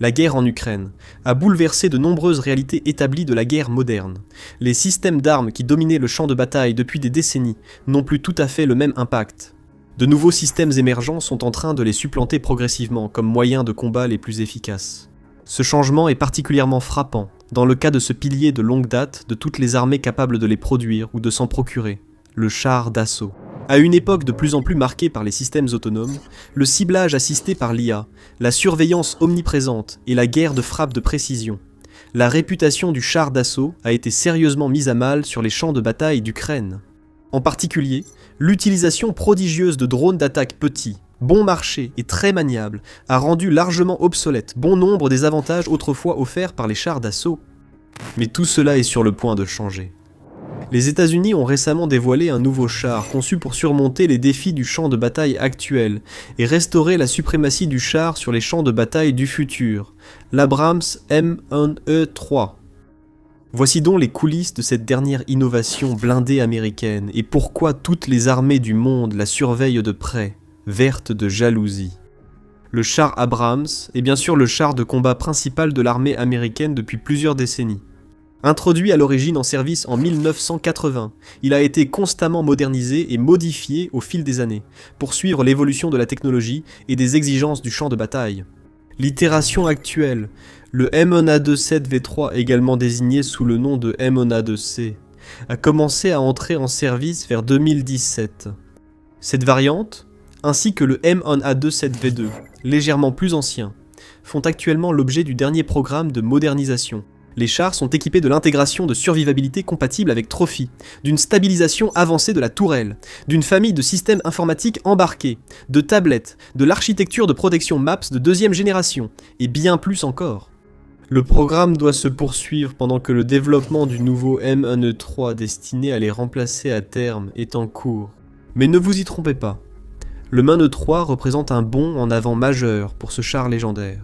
La guerre en Ukraine a bouleversé de nombreuses réalités établies de la guerre moderne. Les systèmes d'armes qui dominaient le champ de bataille depuis des décennies n'ont plus tout à fait le même impact. De nouveaux systèmes émergents sont en train de les supplanter progressivement comme moyens de combat les plus efficaces. Ce changement est particulièrement frappant dans le cas de ce pilier de longue date de toutes les armées capables de les produire ou de s'en procurer, le char d'assaut. À une époque de plus en plus marquée par les systèmes autonomes, le ciblage assisté par l'IA, la surveillance omniprésente et la guerre de frappe de précision, la réputation du char d'assaut a été sérieusement mise à mal sur les champs de bataille d'Ukraine. En particulier, l'utilisation prodigieuse de drones d'attaque petits, bon marché et très maniables a rendu largement obsolète bon nombre des avantages autrefois offerts par les chars d'assaut. Mais tout cela est sur le point de changer. Les États-Unis ont récemment dévoilé un nouveau char conçu pour surmonter les défis du champ de bataille actuel et restaurer la suprématie du char sur les champs de bataille du futur, l'Abrams M1E3. Voici donc les coulisses de cette dernière innovation blindée américaine et pourquoi toutes les armées du monde la surveillent de près, vertes de jalousie. Le char Abrams est bien sûr le char de combat principal de l'armée américaine depuis plusieurs décennies. Introduit à l'origine en service en 1980, il a été constamment modernisé et modifié au fil des années, pour suivre l'évolution de la technologie et des exigences du champ de bataille. L'itération actuelle, le M1A27V3 également désigné sous le nom de M1A2C, a commencé à entrer en service vers 2017. Cette variante, ainsi que le M1A27V2, légèrement plus ancien, font actuellement l'objet du dernier programme de modernisation. Les chars sont équipés de l'intégration de survivabilité compatible avec Trophy, d'une stabilisation avancée de la tourelle, d'une famille de systèmes informatiques embarqués, de tablettes, de l'architecture de protection MAPS de deuxième génération, et bien plus encore. Le programme doit se poursuivre pendant que le développement du nouveau M1E3 destiné à les remplacer à terme est en cours. Mais ne vous y trompez pas, le M1E3 représente un bond en avant majeur pour ce char légendaire.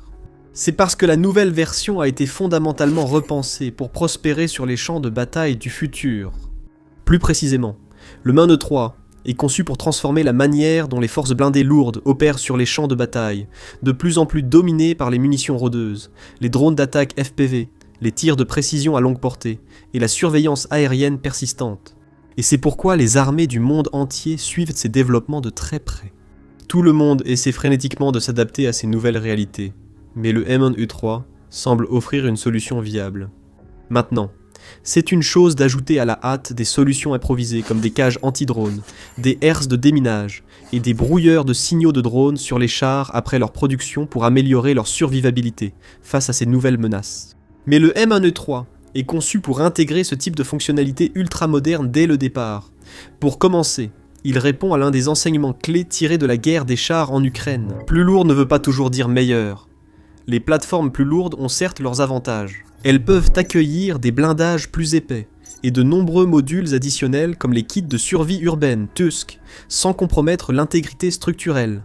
C'est parce que la nouvelle version a été fondamentalement repensée pour prospérer sur les champs de bataille du futur. Plus précisément, le M1E3 est conçu pour transformer la manière dont les forces blindées lourdes opèrent sur les champs de bataille, de plus en plus dominées par les munitions rôdeuses, les drones d'attaque FPV, les tirs de précision à longue portée et la surveillance aérienne persistante. Et c'est pourquoi les armées du monde entier suivent ces développements de très près. Tout le monde essaie frénétiquement de s'adapter à ces nouvelles réalités. Mais le M1E3 semble offrir une solution viable. Maintenant, c'est une chose d'ajouter à la hâte des solutions improvisées comme des cages anti-drones, des herses de déminage et des brouilleurs de signaux de drones sur les chars après leur production pour améliorer leur survivabilité face à ces nouvelles menaces. Mais le M1E3 est conçu pour intégrer ce type de fonctionnalité ultra-moderne dès le départ. Pour commencer, il répond à l'un des enseignements clés tirés de la guerre des chars en Ukraine. Plus lourd ne veut pas toujours dire meilleur. Les plateformes plus lourdes ont certes leurs avantages. Elles peuvent accueillir des blindages plus épais et de nombreux modules additionnels comme les kits de survie urbaine Tusk, sans compromettre l'intégrité structurelle.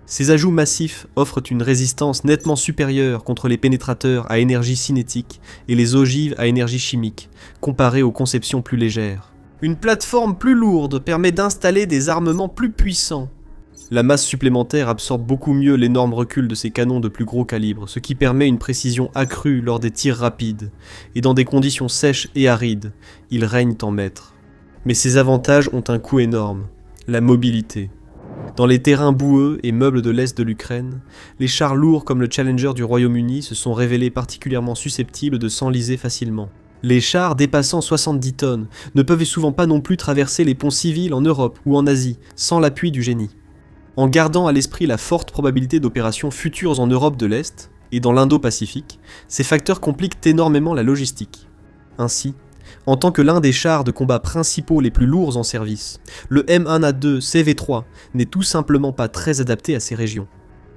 Ces ajouts massifs offrent une résistance nettement supérieure contre les pénétrateurs à énergie cinétique et les ogives à énergie chimique, comparées aux conceptions plus légères. Une plateforme plus lourde permet d'installer des armements plus puissants. La masse supplémentaire absorbe beaucoup mieux l'énorme recul de ces canons de plus gros calibre, ce qui permet une précision accrue lors des tirs rapides, et dans des conditions sèches et arides, ils règnent en maître. Mais ces avantages ont un coût énorme, la mobilité. Dans les terrains boueux et meubles de l'Est de l'Ukraine, les chars lourds comme le Challenger du Royaume-Uni se sont révélés particulièrement susceptibles de s'enliser facilement. Les chars dépassant 70 tonnes ne peuvent souvent pas non plus traverser les ponts civils en Europe ou en Asie, sans l'appui du génie. En gardant à l'esprit la forte probabilité d'opérations futures en Europe de l'Est et dans l'Indo-Pacifique, ces facteurs compliquent énormément la logistique. Ainsi, en tant que l'un des chars de combat principaux les plus lourds en service, le M1A2 CV3 n'est tout simplement pas très adapté à ces régions.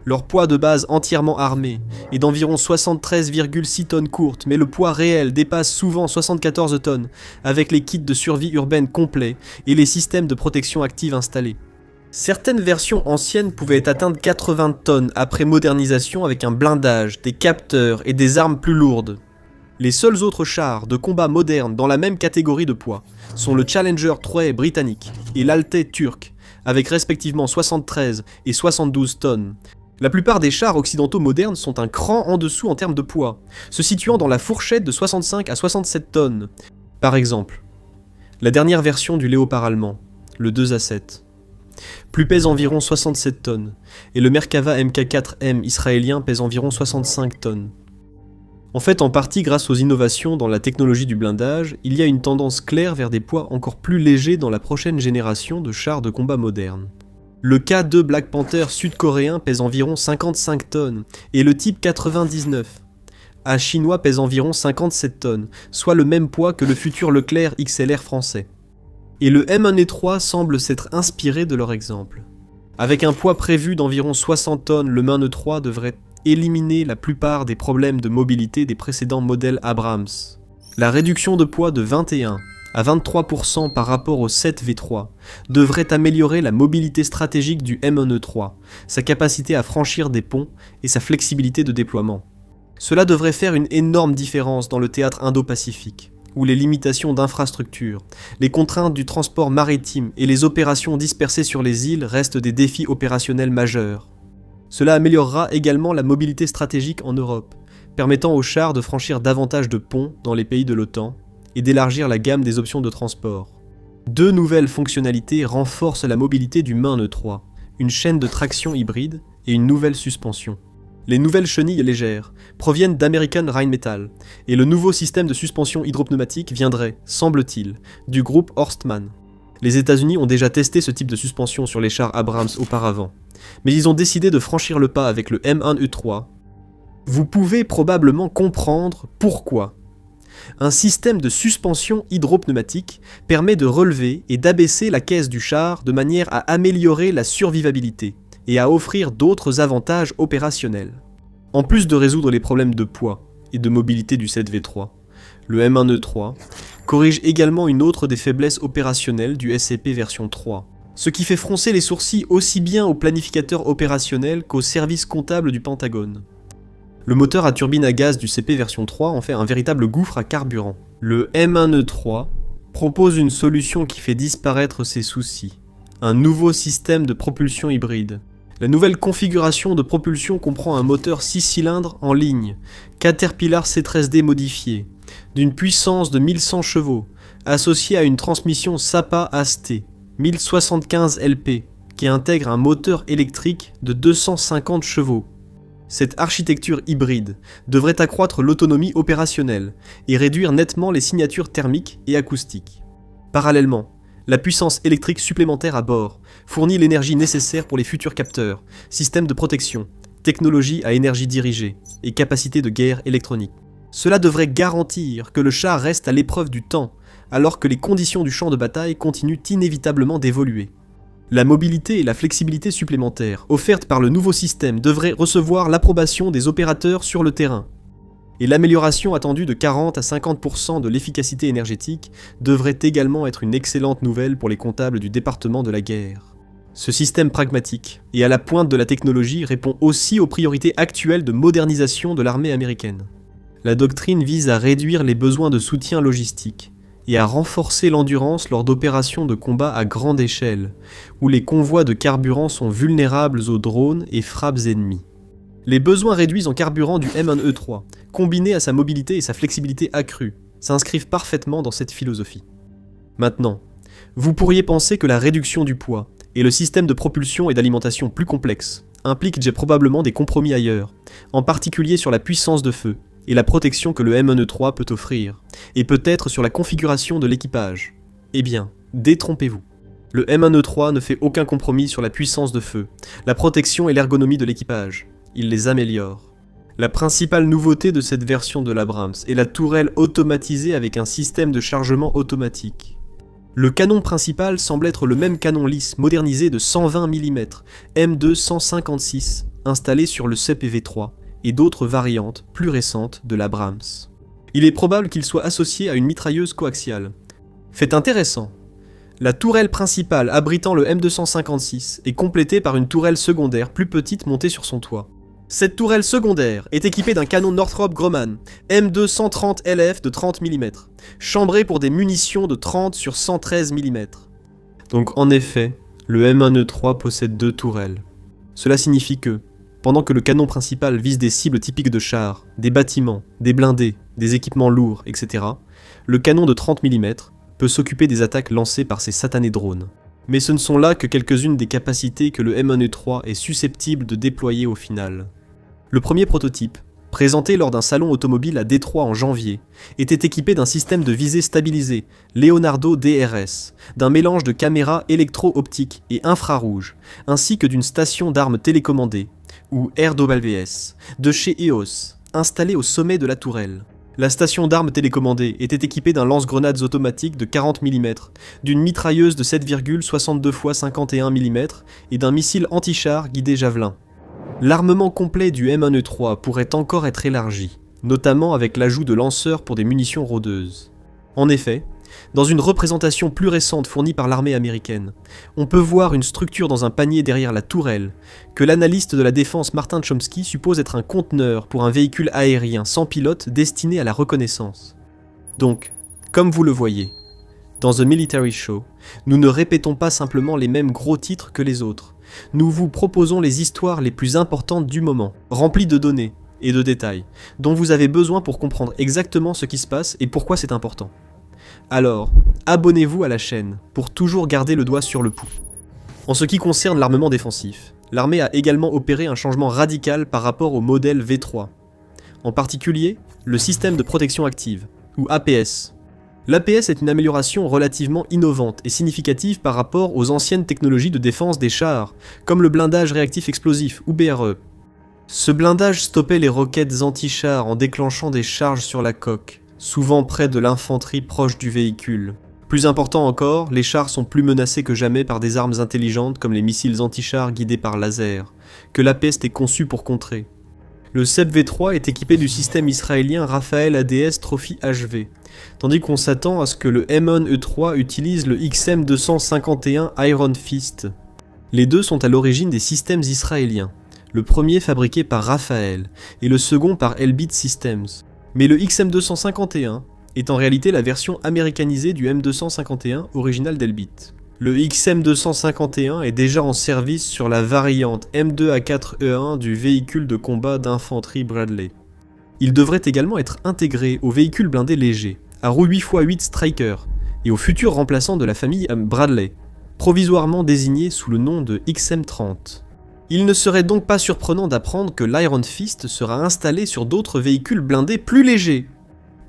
Leur poids de base entièrement armé est d'environ 73,6 tonnes courtes, mais le poids réel dépasse souvent 74 tonnes avec les kits de survie urbaine complets et les systèmes de protection active installés. Certaines versions anciennes pouvaient atteindre 80 tonnes après modernisation avec un blindage, des capteurs et des armes plus lourdes. Les seuls autres chars de combat modernes dans la même catégorie de poids sont le Challenger 3 britannique et l'Altai turc, avec respectivement 73 et 72 tonnes. La plupart des chars occidentaux modernes sont un cran en dessous en termes de poids, se situant dans la fourchette de 65 à 67 tonnes. Par exemple, la dernière version du Léopard allemand, le 2A7, pèse environ 67 tonnes, et le Merkava Mk4M israélien pèse environ 65 tonnes. En fait, en partie grâce aux innovations dans la technologie du blindage, il y a une tendance claire vers des poids encore plus légers dans la prochaine génération de chars de combat modernes. Le K2 Black Panther sud-coréen pèse environ 55 tonnes, et le type 99 A chinois pèse environ 57 tonnes, soit le même poids que le futur Leclerc XLR français. Et le M1E3 semble s'être inspiré de leur exemple. Avec un poids prévu d'environ 60 tonnes, le M1E3 devrait éliminer la plupart des problèmes de mobilité des précédents modèles Abrams. La réduction de poids de 21 à 23% par rapport au 7V3 devrait améliorer la mobilité stratégique du M1E3, sa capacité à franchir des ponts et sa flexibilité de déploiement. Cela devrait faire une énorme différence dans le théâtre Indo-Pacifique, où les limitations d'infrastructures, les contraintes du transport maritime et les opérations dispersées sur les îles restent des défis opérationnels majeurs. Cela améliorera également la mobilité stratégique en Europe, permettant aux chars de franchir davantage de ponts dans les pays de l'OTAN et d'élargir la gamme des options de transport. Deux nouvelles fonctionnalités renforcent la mobilité du M1E3, une chaîne de traction hybride et une nouvelle suspension. Les nouvelles chenilles légères proviennent d'American Rheinmetall, et le nouveau système de suspension hydropneumatique viendrait, semble-t-il, du groupe Horstmann. Les États-Unis ont déjà testé ce type de suspension sur les chars Abrams auparavant, mais ils ont décidé de franchir le pas avec le M1E3. Vous pouvez probablement comprendre pourquoi. Un système de suspension hydropneumatique permet de relever et d'abaisser la caisse du char de manière à améliorer la survivabilité et à offrir d'autres avantages opérationnels. En plus de résoudre les problèmes de poids et de mobilité du 7V3, le M1E3 corrige également une autre des faiblesses opérationnelles du SCP version 3, ce qui fait froncer les sourcils aussi bien aux planificateurs opérationnels qu'aux services comptables du Pentagone. Le moteur à turbine à gaz du CP version 3 en fait un véritable gouffre à carburant. Le M1E3 propose une solution qui fait disparaître ces soucis, un nouveau système de propulsion hybride. La nouvelle configuration de propulsion comprend un moteur 6 cylindres en ligne, Caterpillar C13D modifié, d'une puissance de 1100 chevaux, associé à une transmission SAPA AST 1075 LP, qui intègre un moteur électrique de 250 chevaux. Cette architecture hybride devrait accroître l'autonomie opérationnelle et réduire nettement les signatures thermiques et acoustiques. Parallèlement, la puissance électrique supplémentaire à bord fournit l'énergie nécessaire pour les futurs capteurs, systèmes de protection, technologie à énergie dirigée et capacité de guerre électronique. Cela devrait garantir que le char reste à l'épreuve du temps, alors que les conditions du champ de bataille continuent inévitablement d'évoluer. La mobilité et la flexibilité supplémentaires offertes par le nouveau système devraient recevoir l'approbation des opérateurs sur le terrain. Et l'amélioration attendue de 40 à 50% de l'efficacité énergétique devrait également être une excellente nouvelle pour les comptables du département de la guerre. Ce système pragmatique et à la pointe de la technologie répond aussi aux priorités actuelles de modernisation de l'armée américaine. La doctrine vise à réduire les besoins de soutien logistique et à renforcer l'endurance lors d'opérations de combat à grande échelle, où les convois de carburant sont vulnérables aux drones et frappes ennemies. Les besoins réduits en carburant du M1E3, combinés à sa mobilité et sa flexibilité accrue, s'inscrivent parfaitement dans cette philosophie. Maintenant, vous pourriez penser que la réduction du poids et le système de propulsion et d'alimentation plus complexe impliquent déjà probablement des compromis ailleurs, en particulier sur la puissance de feu et la protection que le M1E3 peut offrir, et peut-être sur la configuration de l'équipage. Eh bien, détrompez-vous. Le M1E3 ne fait aucun compromis sur la puissance de feu, la protection et l'ergonomie de l'équipage. Il les améliore. La principale nouveauté de cette version de l'Abrams est la tourelle automatisée avec un système de chargement automatique. Le canon principal semble être le même canon lisse modernisé de 120 mm, M2-156, installé sur le CPV3, et d'autres variantes plus récentes de l'Abrams. Il est probable qu'il soit associé à une mitrailleuse coaxiale. Fait intéressant, la tourelle principale abritant le M256 est complétée par une tourelle secondaire plus petite montée sur son toit. Cette tourelle secondaire est équipée d'un canon Northrop Grumman M230 LF de 30 mm, chambré pour des munitions de 30 sur 113 mm. Donc en effet, le M1E3 possède deux tourelles. Cela signifie que, pendant que le canon principal vise des cibles typiques de chars, des bâtiments, des blindés, des équipements lourds, etc., le canon de 30 mm peut s'occuper des attaques lancées par ces satanés drones. Mais ce ne sont là que quelques-unes des capacités que le M1E3 est susceptible de déployer au final. Le premier prototype, présenté lors d'un salon automobile à Détroit en janvier, était équipé d'un système de visée stabilisé, Leonardo DRS, d'un mélange de caméras électro-optiques et infrarouges, ainsi que d'une station d'armes télécommandée, ou RWS, de chez EOS, installée au sommet de la tourelle. La station d'armes télécommandée était équipée d'un lance-grenades automatique de 40 mm, d'une mitrailleuse de 7,62 x 51 mm et d'un missile anti-char guidé Javelin. L'armement complet du M1E3 pourrait encore être élargi, notamment avec l'ajout de lanceurs pour des munitions rôdeuses. En effet, dans une représentation plus récente fournie par l'armée américaine, on peut voir une structure dans un panier derrière la tourelle, que l'analyste de la défense Martin Chomsky suppose être un conteneur pour un véhicule aérien sans pilote destiné à la reconnaissance. Donc, comme vous le voyez, dans The Military Show, nous ne répétons pas simplement les mêmes gros titres que les autres. Nous vous proposons les histoires les plus importantes du moment, remplies de données et de détails, dont vous avez besoin pour comprendre exactement ce qui se passe et pourquoi c'est important. Alors, abonnez-vous à la chaîne pour toujours garder le doigt sur le pouls. En ce qui concerne l'armement défensif, l'armée a également opéré un changement radical par rapport au modèle V3. En particulier, le système de protection active, ou APS. L'APS est une amélioration relativement innovante et significative par rapport aux anciennes technologies de défense des chars, comme le blindage réactif explosif, ou BRE. Ce blindage stoppait les roquettes anti-chars en déclenchant des charges sur la coque, souvent près de l'infanterie proche du véhicule. Plus important encore, les chars sont plus menacés que jamais par des armes intelligentes comme les missiles anti-chars guidés par laser, que l'APS est conçu pour contrer. Le CEP V3 est équipé du système israélien Rafael ADS Trophy HV, tandis qu'on s'attend à ce que le M1E3 utilise le XM251 Iron Fist. Les deux sont à l'origine des systèmes israéliens, le premier fabriqué par Rafael et le second par Elbit Systems. Mais le XM251 est en réalité la version américanisée du M251 original d'Elbit. Le XM251 est déjà en service sur la variante M2A4E1 du véhicule de combat d'infanterie Bradley. Il devrait également être intégré aux véhicules blindés légers, à roues 8x8 Striker, et aux futurs remplaçants de la famille Bradley, provisoirement désignés sous le nom de XM30. Il ne serait donc pas surprenant d'apprendre que l'Iron Fist sera installé sur d'autres véhicules blindés plus légers.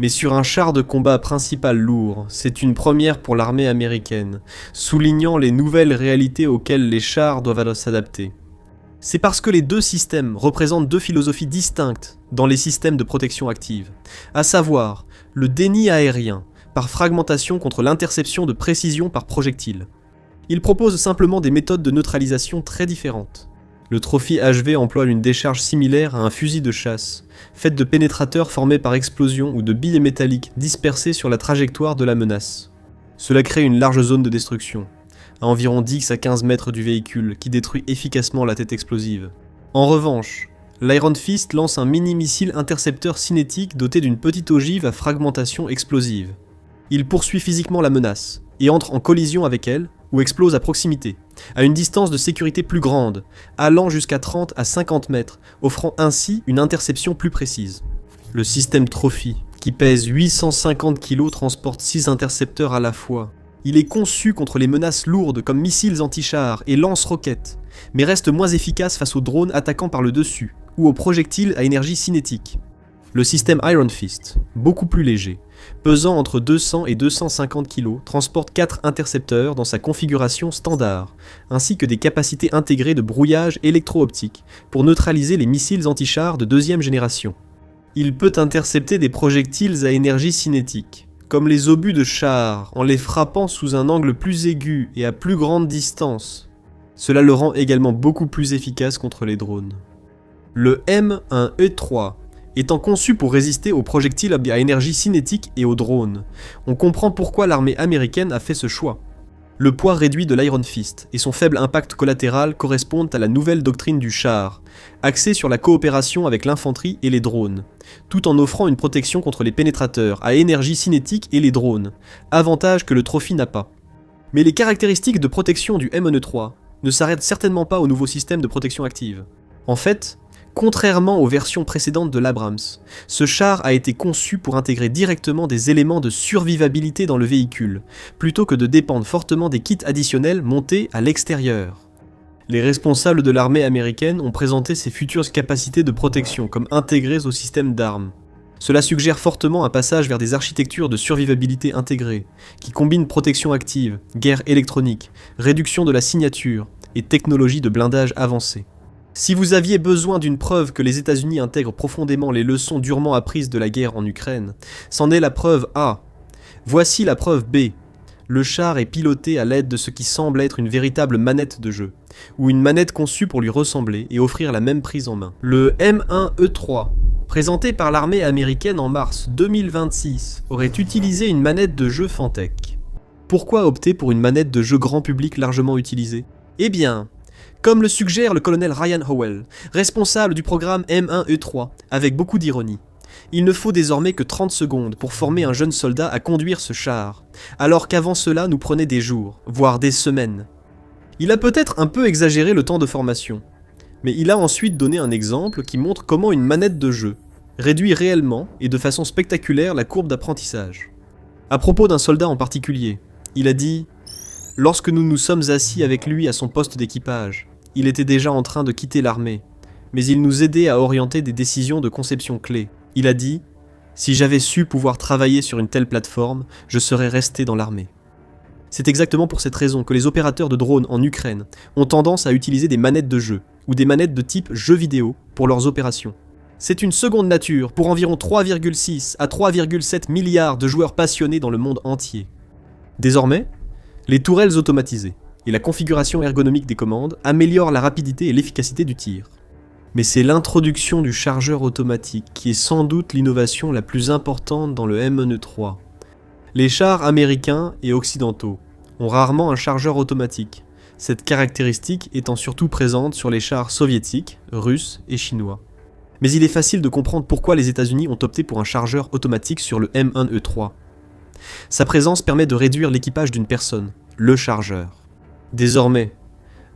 Mais sur un char de combat principal lourd, c'est une première pour l'armée américaine, soulignant les nouvelles réalités auxquelles les chars doivent s'adapter. C'est parce que les deux systèmes représentent deux philosophies distinctes dans les systèmes de protection active, à savoir le déni aérien par fragmentation contre l'interception de précision par projectile. Ils proposent simplement des méthodes de neutralisation très différentes. Le Trophy HV emploie une décharge similaire à un fusil de chasse, faite de pénétrateurs formés par explosion ou de billes métalliques dispersées sur la trajectoire de la menace. Cela crée une large zone de destruction, à environ 10 à 15 mètres du véhicule, qui détruit efficacement la tête explosive. En revanche, l'Iron Fist lance un mini-missile intercepteur cinétique doté d'une petite ogive à fragmentation explosive. Il poursuit physiquement la menace, et entre en collision avec elle, ou explose à proximité, à une distance de sécurité plus grande, allant jusqu'à 30 à 50 mètres, offrant ainsi une interception plus précise. Le système Trophy, qui pèse 850 kg, transporte 6 intercepteurs à la fois. Il est conçu contre les menaces lourdes comme missiles anti-chars et lance-roquettes, mais reste moins efficace face aux drones attaquant par le dessus, ou aux projectiles à énergie cinétique. Le système Iron Fist, beaucoup plus léger, pesant entre 200 et 250 kg, transporte 4 intercepteurs dans sa configuration standard, ainsi que des capacités intégrées de brouillage électro-optique pour neutraliser les missiles anti-chars de deuxième génération. Il peut intercepter des projectiles à énergie cinétique, comme les obus de chars, en les frappant sous un angle plus aigu et à plus grande distance. Cela le rend également beaucoup plus efficace contre les drones. Le M1E3 étant conçu pour résister aux projectiles à énergie cinétique et aux drones. On comprend pourquoi l'armée américaine a fait ce choix. Le poids réduit de l'Iron Fist et son faible impact collatéral correspondent à la nouvelle doctrine du char, axée sur la coopération avec l'infanterie et les drones, tout en offrant une protection contre les pénétrateurs à énergie cinétique et les drones, avantage que le Trophy n'a pas. Mais les caractéristiques de protection du M1E3 ne s'arrêtent certainement pas au nouveau système de protection active. En fait, Contrairement aux versions précédentes de l'Abrams, ce char a été conçu pour intégrer directement des éléments de survivabilité dans le véhicule, plutôt que de dépendre fortement des kits additionnels montés à l'extérieur. Les responsables de l'armée américaine ont présenté ces futures capacités de protection comme intégrées au système d'armes. Cela suggère fortement un passage vers des architectures de survivabilité intégrées, qui combinent protection active, guerre électronique, réduction de la signature et technologie de blindage avancée. Si vous aviez besoin d'une preuve que les États-Unis intègrent profondément les leçons durement apprises de la guerre en Ukraine, c'en est la preuve A. Voici la preuve B. Le char est piloté à l'aide de ce qui semble être une véritable manette de jeu, ou une manette conçue pour lui ressembler et offrir la même prise en main. Le M1E3, présenté par l'armée américaine en mars 2026, aurait utilisé une manette de jeu Fantech. Pourquoi opter pour une manette de jeu grand public largement utilisée ? Eh bien, comme le suggère le colonel Ryan Howell, responsable du programme M1E3, avec beaucoup d'ironie, il ne faut désormais que 30 secondes pour former un jeune soldat à conduire ce char, alors qu'avant cela nous prenait des jours, voire des semaines. Il a peut-être un peu exagéré le temps de formation, mais il a ensuite donné un exemple qui montre comment une manette de jeu réduit réellement et de façon spectaculaire la courbe d'apprentissage. À propos d'un soldat en particulier, il a dit « Lorsque nous nous sommes assis avec lui à son poste d'équipage, il était déjà en train de quitter l'armée, mais il nous aidait à orienter des décisions de conception clés. Il a dit « Si j'avais su pouvoir travailler sur une telle plateforme, je serais resté dans l'armée. » C'est exactement pour cette raison que les opérateurs de drones en Ukraine ont tendance à utiliser des manettes de jeu, ou des manettes de type jeu vidéo, pour leurs opérations. C'est une seconde nature pour environ 3,6 à 3,7 milliards de joueurs passionnés dans le monde entier. Désormais, les tourelles automatisées et la configuration ergonomique des commandes améliorent la rapidité et l'efficacité du tir. Mais c'est l'introduction du chargeur automatique qui est sans doute l'innovation la plus importante dans le M1E3. Les chars américains et occidentaux ont rarement un chargeur automatique, cette caractéristique étant surtout présente sur les chars soviétiques, russes et chinois. Mais il est facile de comprendre pourquoi les États-Unis ont opté pour un chargeur automatique sur le M1E3. Sa présence permet de réduire l'équipage d'une personne, le chargeur. Désormais,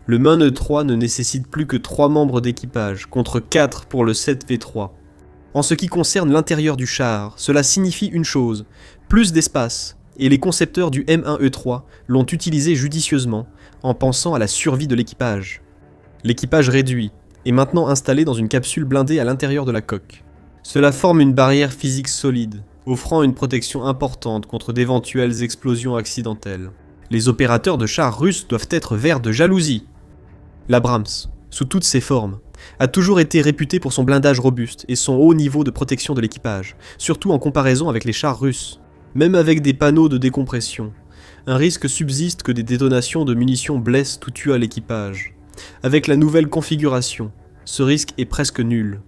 le M1E3 ne nécessite plus que 3 membres d'équipage, contre 4 pour le 7V3. En ce qui concerne l'intérieur du char, cela signifie une chose, plus d'espace, et les concepteurs du M1E3 l'ont utilisé judicieusement, en pensant à la survie de l'équipage. L'équipage réduit est maintenant installé dans une capsule blindée à l'intérieur de la coque. Cela forme une barrière physique solide, offrant une protection importante contre d'éventuelles explosions accidentelles. Les opérateurs de chars russes doivent être verts de jalousie. L'Abrams, sous toutes ses formes, a toujours été réputé pour son blindage robuste et son haut niveau de protection de l'équipage, surtout en comparaison avec les chars russes. Même avec des panneaux de décompression, un risque subsiste que des détonations de munitions blessent ou tuent l'équipage. Avec la nouvelle configuration, ce risque est presque nul.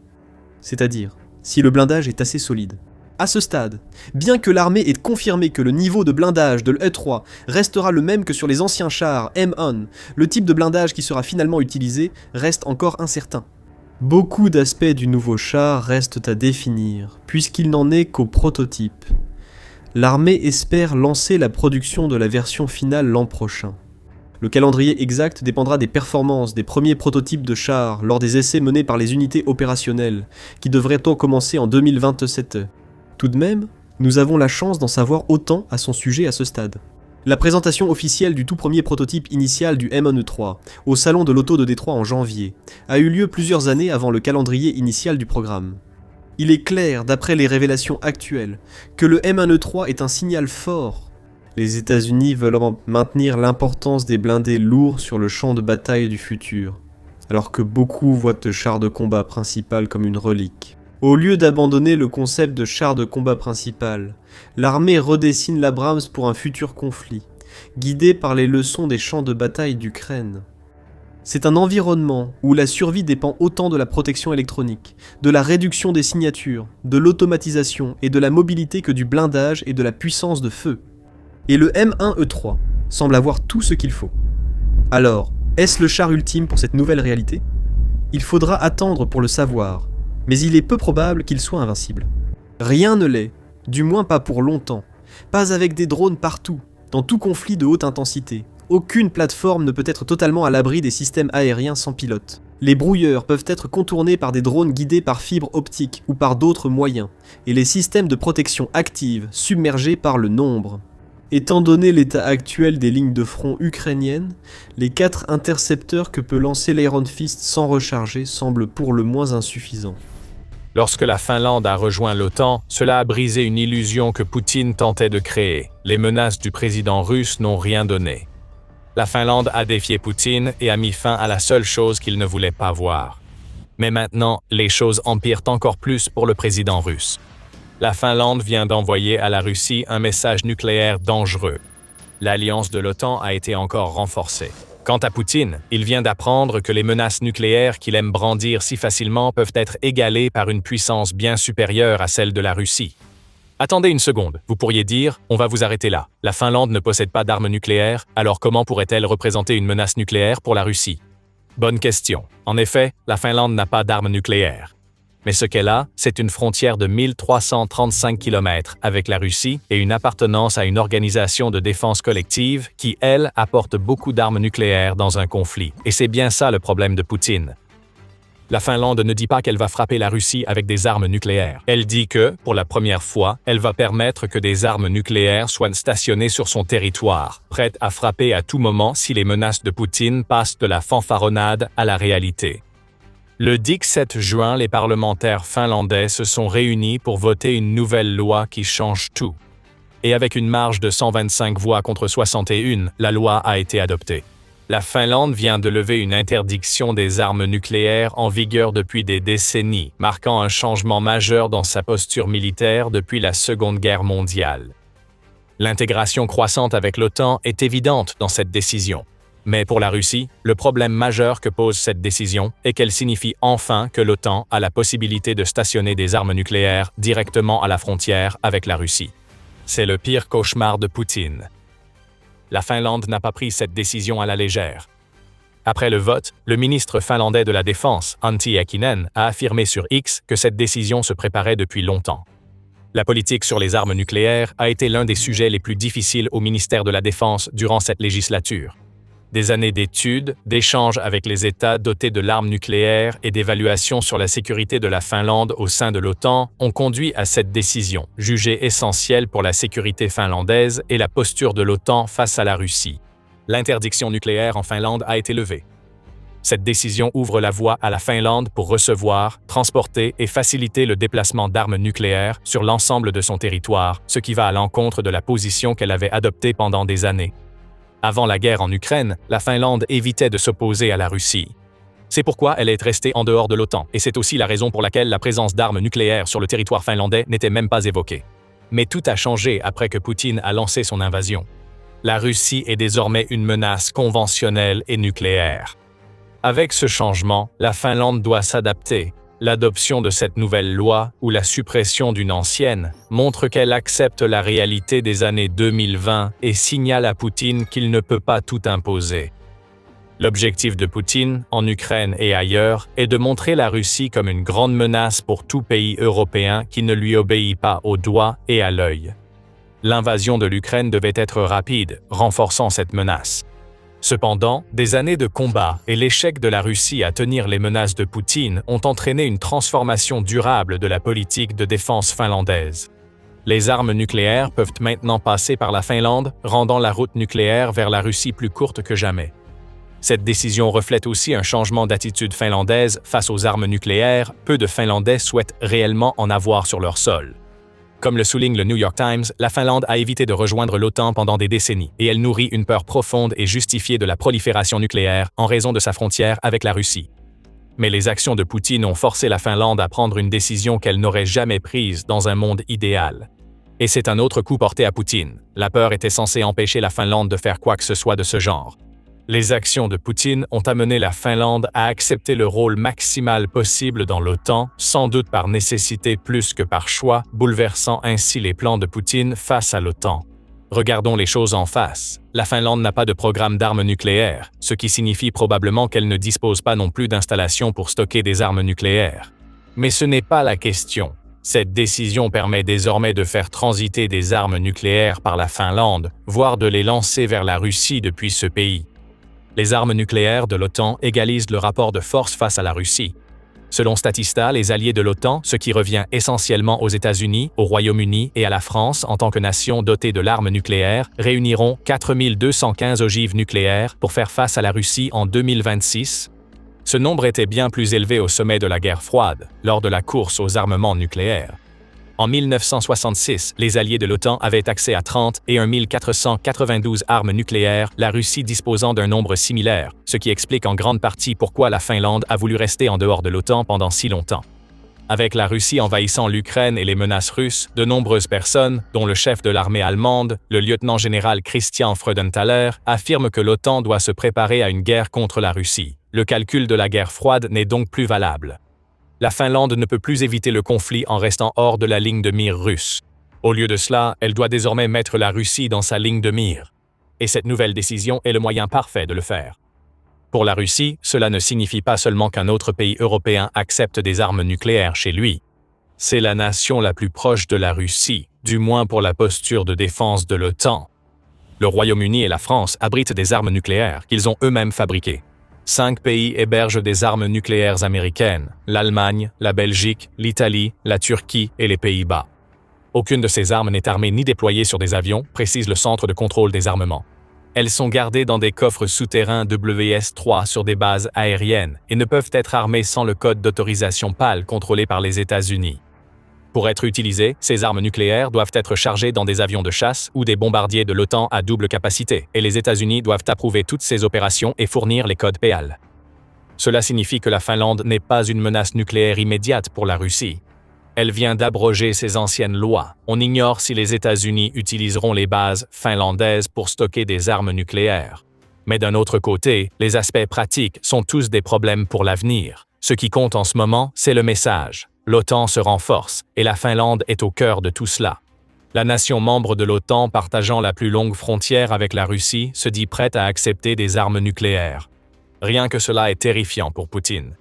C'est-à-dire, si le blindage est assez solide. À ce stade, bien que l'armée ait confirmé que le niveau de blindage de l'E3 restera le même que sur les anciens chars M1, le type de blindage qui sera finalement utilisé reste encore incertain. Beaucoup d'aspects du nouveau char restent à définir, puisqu'il n'en est qu'au prototype. L'armée espère lancer la production de la version finale l'an prochain. Le calendrier exact dépendra des performances des premiers prototypes de chars lors des essais menés par les unités opérationnelles, qui devraient commencer en 2027. Tout de même, nous avons la chance d'en savoir autant à son sujet à ce stade. La présentation officielle du tout premier prototype initial du M1E3, au salon de l'auto de Détroit en janvier, a eu lieu plusieurs années avant le calendrier initial du programme. Il est clair, d'après les révélations actuelles, que le M1E3 est un signal fort. Les États-Unis veulent maintenir l'importance des blindés lourds sur le champ de bataille du futur, alors que beaucoup voient le char de combat principal comme une relique. Au lieu d'abandonner le concept de char de combat principal, l'armée redessine l'Abrams pour un futur conflit, guidé par les leçons des champs de bataille d'Ukraine. C'est un environnement où la survie dépend autant de la protection électronique, de la réduction des signatures, de l'automatisation et de la mobilité que du blindage et de la puissance de feu. Et le M1E3 semble avoir tout ce qu'il faut. Alors, est-ce le char ultime pour cette nouvelle réalité ? Il faudra attendre pour le savoir, mais il est peu probable qu'il soit invincible. Rien ne l'est, du moins pas pour longtemps, pas avec des drones partout, dans tout conflit de haute intensité. Aucune plateforme ne peut être totalement à l'abri des systèmes aériens sans pilote. Les brouilleurs peuvent être contournés par des drones guidés par fibre optique ou par d'autres moyens, et les systèmes de protection active, submergés par le nombre. Étant donné l'état actuel des lignes de front ukrainiennes, les 4 intercepteurs que peut lancer l'Iron Fist sans recharger semblent pour le moins insuffisants. Lorsque la Finlande a rejoint l'OTAN, cela a brisé une illusion que Poutine tentait de créer. Les menaces du président russe n'ont rien donné. La Finlande a défié Poutine et a mis fin à la seule chose qu'il ne voulait pas voir. Mais maintenant, les choses empirent encore plus pour le président russe. La Finlande vient d'envoyer à la Russie un message nucléaire dangereux. L'alliance de l'OTAN a été encore renforcée. Quant à Poutine, il vient d'apprendre que les menaces nucléaires qu'il aime brandir si facilement peuvent être égalées par une puissance bien supérieure à celle de la Russie. Attendez une seconde, vous pourriez dire, on va vous arrêter là. La Finlande ne possède pas d'armes nucléaires, alors comment pourrait-elle représenter une menace nucléaire pour la Russie? Bonne question. En effet, la Finlande n'a pas d'armes nucléaires. Mais ce qu'elle a, c'est une frontière de 1335 km avec la Russie et une appartenance à une organisation de défense collective qui, elle, apporte beaucoup d'armes nucléaires dans un conflit. Et c'est bien ça le problème de Poutine. La Finlande ne dit pas qu'elle va frapper la Russie avec des armes nucléaires. Elle dit que, pour la première fois, elle va permettre que des armes nucléaires soient stationnées sur son territoire, prêtes à frapper à tout moment si les menaces de Poutine passent de la fanfaronnade à la réalité. Le 17 juin, les parlementaires finlandais se sont réunis pour voter une nouvelle loi qui change tout. Et avec une marge de 125 voix contre 61, la loi a été adoptée. La Finlande vient de lever une interdiction des armes nucléaires en vigueur depuis des décennies, marquant un changement majeur dans sa posture militaire depuis la Seconde Guerre mondiale. L'intégration croissante avec l'OTAN est évidente dans cette décision. Mais pour la Russie, le problème majeur que pose cette décision est qu'elle signifie enfin que l'OTAN a la possibilité de stationner des armes nucléaires directement à la frontière avec la Russie. C'est le pire cauchemar de Poutine. La Finlande n'a pas pris cette décision à la légère. Après le vote, le ministre finlandais de la Défense, Antti Häkkinen, a affirmé sur X que cette décision se préparait depuis longtemps. La politique sur les armes nucléaires a été l'un des sujets les plus difficiles au ministère de la Défense durant cette législature. Des années d'études, d'échanges avec les États dotés de l'arme nucléaire et d'évaluations sur la sécurité de la Finlande au sein de l'OTAN ont conduit à cette décision, jugée essentielle pour la sécurité finlandaise et la posture de l'OTAN face à la Russie. L'interdiction nucléaire en Finlande a été levée. Cette décision ouvre la voie à la Finlande pour recevoir, transporter et faciliter le déplacement d'armes nucléaires sur l'ensemble de son territoire, ce qui va à l'encontre de la position qu'elle avait adoptée pendant des années. Avant la guerre en Ukraine, la Finlande évitait de s'opposer à la Russie. C'est pourquoi elle est restée en dehors de l'OTAN, et c'est aussi la raison pour laquelle la présence d'armes nucléaires sur le territoire finlandais n'était même pas évoquée. Mais tout a changé après que Poutine a lancé son invasion. La Russie est désormais une menace conventionnelle et nucléaire. Avec ce changement, la Finlande doit s'adapter. L'adoption de cette nouvelle loi, ou la suppression d'une ancienne, montre qu'elle accepte la réalité des années 2020 et signale à Poutine qu'il ne peut pas tout imposer. L'objectif de Poutine, en Ukraine et ailleurs, est de montrer la Russie comme une grande menace pour tout pays européen qui ne lui obéit pas au doigt et à l'œil. L'invasion de l'Ukraine devait être rapide, renforçant cette menace. Cependant, des années de combat et l'échec de la Russie à tenir les menaces de Poutine ont entraîné une transformation durable de la politique de défense finlandaise. Les armes nucléaires peuvent maintenant passer par la Finlande, rendant la route nucléaire vers la Russie plus courte que jamais. Cette décision reflète aussi un changement d'attitude finlandaise face aux armes nucléaires. Peu de Finlandais souhaitent réellement en avoir sur leur sol. Comme le souligne le New York Times, la Finlande a évité de rejoindre l'OTAN pendant des décennies et elle nourrit une peur profonde et justifiée de la prolifération nucléaire en raison de sa frontière avec la Russie. Mais les actions de Poutine ont forcé la Finlande à prendre une décision qu'elle n'aurait jamais prise dans un monde idéal. Et c'est un autre coup porté à Poutine. La peur était censée empêcher la Finlande de faire quoi que ce soit de ce genre. Les actions de Poutine ont amené la Finlande à accepter le rôle maximal possible dans l'OTAN, sans doute par nécessité plus que par choix, bouleversant ainsi les plans de Poutine face à l'OTAN. Regardons les choses en face. La Finlande n'a pas de programme d'armes nucléaires, ce qui signifie probablement qu'elle ne dispose pas non plus d'installations pour stocker des armes nucléaires. Mais ce n'est pas la question. Cette décision permet désormais de faire transiter des armes nucléaires par la Finlande, voire de les lancer vers la Russie depuis ce pays. Les armes nucléaires de l'OTAN égalisent le rapport de force face à la Russie. Selon Statista, les alliés de l'OTAN, ce qui revient essentiellement aux États-Unis, au Royaume-Uni et à la France en tant que nation dotée de l'arme nucléaire, réuniront 4215 ogives nucléaires pour faire face à la Russie en 2026. Ce nombre était bien plus élevé au sommet de la guerre froide, lors de la course aux armements nucléaires. En 1966, les alliés de l'OTAN avaient accès à 31 492 armes nucléaires, la Russie disposant d'un nombre similaire, ce qui explique en grande partie pourquoi la Finlande a voulu rester en dehors de l'OTAN pendant si longtemps. Avec la Russie envahissant l'Ukraine et les menaces russes, de nombreuses personnes, dont le chef de l'armée allemande, le lieutenant-général Christian Freudenthaler, affirment que l'OTAN doit se préparer à une guerre contre la Russie. Le calcul de la guerre froide n'est donc plus valable. La Finlande ne peut plus éviter le conflit en restant hors de la ligne de mire russe. Au lieu de cela, elle doit désormais mettre la Russie dans sa ligne de mire. Et cette nouvelle décision est le moyen parfait de le faire. Pour la Russie, cela ne signifie pas seulement qu'un autre pays européen accepte des armes nucléaires chez lui. C'est la nation la plus proche de la Russie, du moins pour la posture de défense de l'OTAN. Le Royaume-Uni et la France abritent des armes nucléaires qu'ils ont eux-mêmes fabriquées. 5 pays hébergent des armes nucléaires américaines, l'Allemagne, la Belgique, l'Italie, la Turquie et les Pays-Bas. Aucune de ces armes n'est armée ni déployée sur des avions, précise le Centre de contrôle des armements. Elles sont gardées dans des coffres souterrains WS-3 sur des bases aériennes et ne peuvent être armées sans le code d'autorisation PAL contrôlé par les États-Unis. Pour être utilisées, ces armes nucléaires doivent être chargées dans des avions de chasse ou des bombardiers de l'OTAN à double capacité, et les États-Unis doivent approuver toutes ces opérations et fournir les codes PAL. Cela signifie que la Finlande n'est pas une menace nucléaire immédiate pour la Russie. Elle vient d'abroger ses anciennes lois. On ignore si les États-Unis utiliseront les bases finlandaises pour stocker des armes nucléaires. Mais d'un autre côté, les aspects pratiques sont tous des problèmes pour l'avenir. Ce qui compte en ce moment, c'est le message. L'OTAN se renforce, et la Finlande est au cœur de tout cela. La nation membre de l'OTAN partageant la plus longue frontière avec la Russie se dit prête à accepter des armes nucléaires. Rien que cela est terrifiant pour Poutine.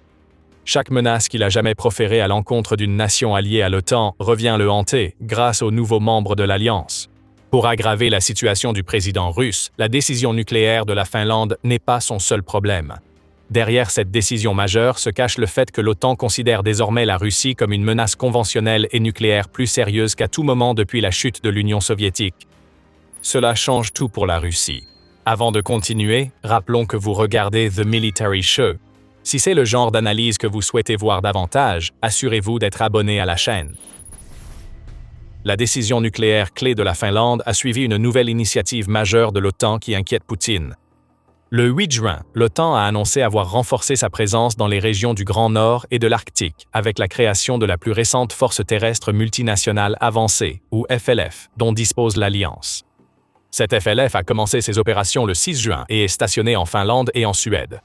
Chaque menace qu'il a jamais proférée à l'encontre d'une nation alliée à l'OTAN revient le hanter grâce aux nouveaux membres de l'Alliance. Pour aggraver la situation du président russe, la décision nucléaire de la Finlande n'est pas son seul problème. Derrière cette décision majeure se cache le fait que l'OTAN considère désormais la Russie comme une menace conventionnelle et nucléaire plus sérieuse qu'à tout moment depuis la chute de l'Union soviétique. Cela change tout pour la Russie. Avant de continuer, rappelons que vous regardez The Military Show. Si c'est le genre d'analyse que vous souhaitez voir davantage, assurez-vous d'être abonné à la chaîne. La décision nucléaire clé de la Finlande a suivi une nouvelle initiative majeure de l'OTAN qui inquiète Poutine. Le 8 juin, l'OTAN a annoncé avoir renforcé sa présence dans les régions du Grand Nord et de l'Arctique avec la création de la plus récente force terrestre multinationale avancée, ou FLF, dont dispose l'Alliance. Cette FLF a commencé ses opérations le 6 juin et est stationnée en Finlande et en Suède.